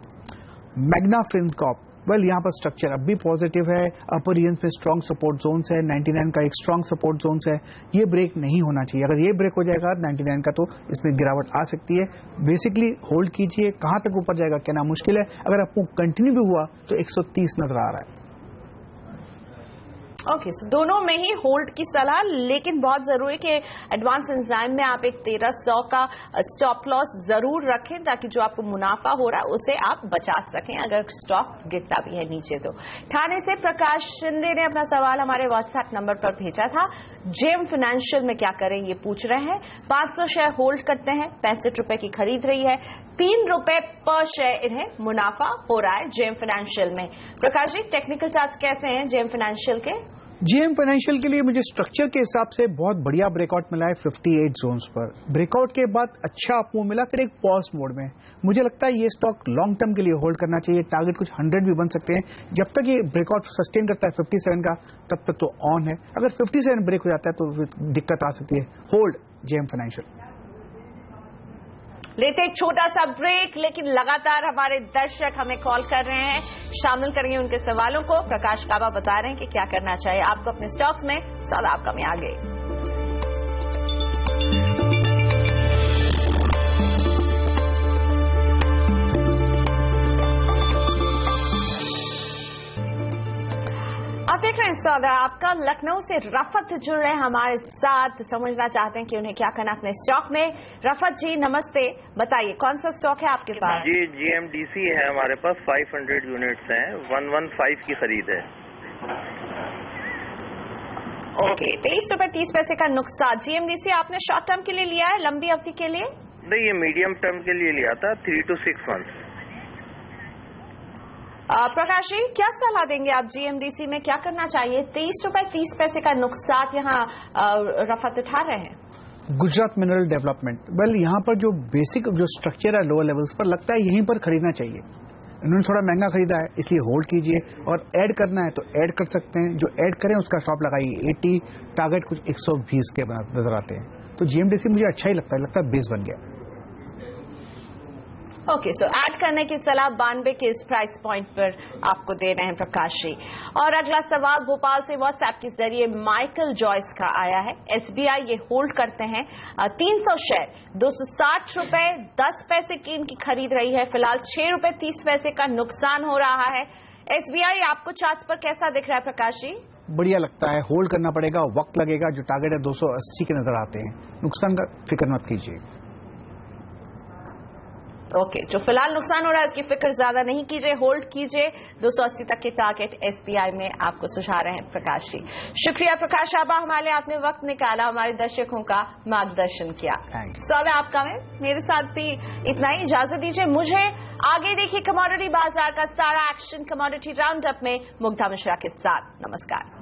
Magna Fincorp, well यहाँ पर स्ट्रक्चर अब भी पॉजिटिव है, अपर रीजन पे स्ट्रॉन्ग सपोर्ट जोन्स है, 99 का एक स्ट्रॉन्ग सपोर्ट जोन्स है, ये ब्रेक नहीं होना चाहिए। अगर ये ब्रेक हो जाएगा 99 का तो इसमें गिरावट आ सकती है। बेसिकली होल्ड कीजिए, कहां तक ऊपर जाएगा कहना मुश्किल है। अगर आपको कंटिन्यू भी हुआ तो 130 नजर आ रहा है। ओके, सो दोनों में ही होल्ड की सलाह, लेकिन बहुत जरूरी कि एडवांस एंजाइम में आप एक 1300 का स्टॉप लॉस जरूर रखें, ताकि जो आपको मुनाफा हो रहा है उसे आप बचा सकें अगर स्टॉक गिरता भी है नीचे तो। ठाणे से प्रकाश शिंदे ने अपना सवाल हमारे व्हाट्सएप नंबर पर भेजा था। जेम फाइनेंशियल में क्या करें ये पूछ रहे हैं। 500 शेयर होल्ड करते हैं, 65 रुपए की खरीद रही है, 3 रुपए पर शेयर इन्हें मुनाफा हो रहा है जेम फाइनेंशियल में। प्रकाश जी, टेक्निकल चार्ट्स कैसे हैं जेम फाइनेंशियल के? जेएम फाइनेंशियल के लिए मुझे स्ट्रक्चर के हिसाब से बहुत बढ़िया ब्रेकआउट मिला है 58 जोन्स पर। ब्रेकआउट के बाद अच्छा अपमूव मिला, फिर एक पॉज मोड में। मुझे लगता है ये स्टॉक लॉन्ग टर्म के लिए होल्ड करना चाहिए। टारगेट कुछ 100 भी बन सकते हैं। जब तक ये ब्रेकआउट सस्टेन करता है 57 का, तब तक तो ऑन है। अगर 57 ब्रेक हो जाता है तो दिक्कत आ सकती है। Hold JM financial. लेते एक छोटा सा ब्रेक, लेकिन लगातार हमारे दर्शक हमें कॉल कर रहे हैं, शामिल करेंगे उनके सवालों को। प्रकाश काबा बता रहे हैं कि क्या करना चाहिए आपको अपने स्टॉक्स में। साल आपका में आगे आप देख रहे हैं सौदा आपका। लखनऊ से रफत जुड़ रहे हैं हमारे साथ, समझना चाहते हैं कि उन्हें क्या करना अपने स्टॉक में। रफत जी नमस्ते, बताइए कौन सा स्टॉक है आपके पास? जी GMDC है हमारे पास, 500 यूनिट्स हैं, 115 की खरीद है। ओके, 23 रुपए 30 पैसे का नुकसान। GMDC आपने शॉर्ट टर्म के लिए लिया है, लंबी अवधि के लिए? नहीं, ये मीडियम टर्म के लिए लिया था, 3 to 6 मंथ्स। प्रकाश जी, क्या सलाह देंगे आप GMDC में क्या करना चाहिए? 23 रुपए 30 पैसे का नुकसान यहाँ रफत उठा रहे हैं। गुजरात मिनरल डेवलपमेंट, वेल यहाँ पर जो बेसिक जो स्ट्रक्चर है लोअर लेवल्स पर, लगता है यहीं पर खरीदना चाहिए। इन्होंने थोड़ा महंगा खरीदा है, इसलिए होल्ड कीजिए, और ऐड करना है तो ऐड कर सकते हैं। जो ऐड करें उसका स्टॉप लगाइए 80, टारगेट कुछ 120 के नजर आते हैं। तो जीएमडीसी मुझे अच्छा ही लगता है बेस बन गया। ओके, सो ऐड करने की सलाह 92 के इस प्राइस पॉइंट पर आपको दे रहे हैं प्रकाश जी। और अगला सवाल भोपाल से व्हाट्सएप के जरिए माइकल जॉयस का आया है। एसबीआई ये होल्ड करते हैं 300 शेयर, 260 रुपए 10 पैसे की इनकी खरीद रही है। फिलहाल 6 रुपए 30 पैसे का नुकसान हो रहा है। एसबीआई आपको चार्ट्स पर कैसा दिख रहा है प्रकाश जी? बढ़िया लगता है, होल्ड करना पड़ेगा, वक्त लगेगा। जो टारगेट है 280 के नजर आते हैं। नुकसान का फिक्र मत कीजिए। ओके, जो फिलहाल नुकसान हो रहा है इसकी फिक्र ज्यादा नहीं कीजिए, होल्ड कीजिए। 280 तक के टारगेट एसबीआई में आपको सुझा रहे हैं प्रकाश जी। शुक्रिया प्रकाश आबा, हमारे लिए आपने वक्त निकाला, हमारे दर्शकों का मार्गदर्शन किया। स्वागत है आपका। में मेरे साथ भी इतना ही, इजाजत दीजिए मुझे। आगे देखिए कमोडिटी बाजार का सारा एक्शन कमोडिटी राउंड अप में मुग्धा मिश्रा के साथ। नमस्कार।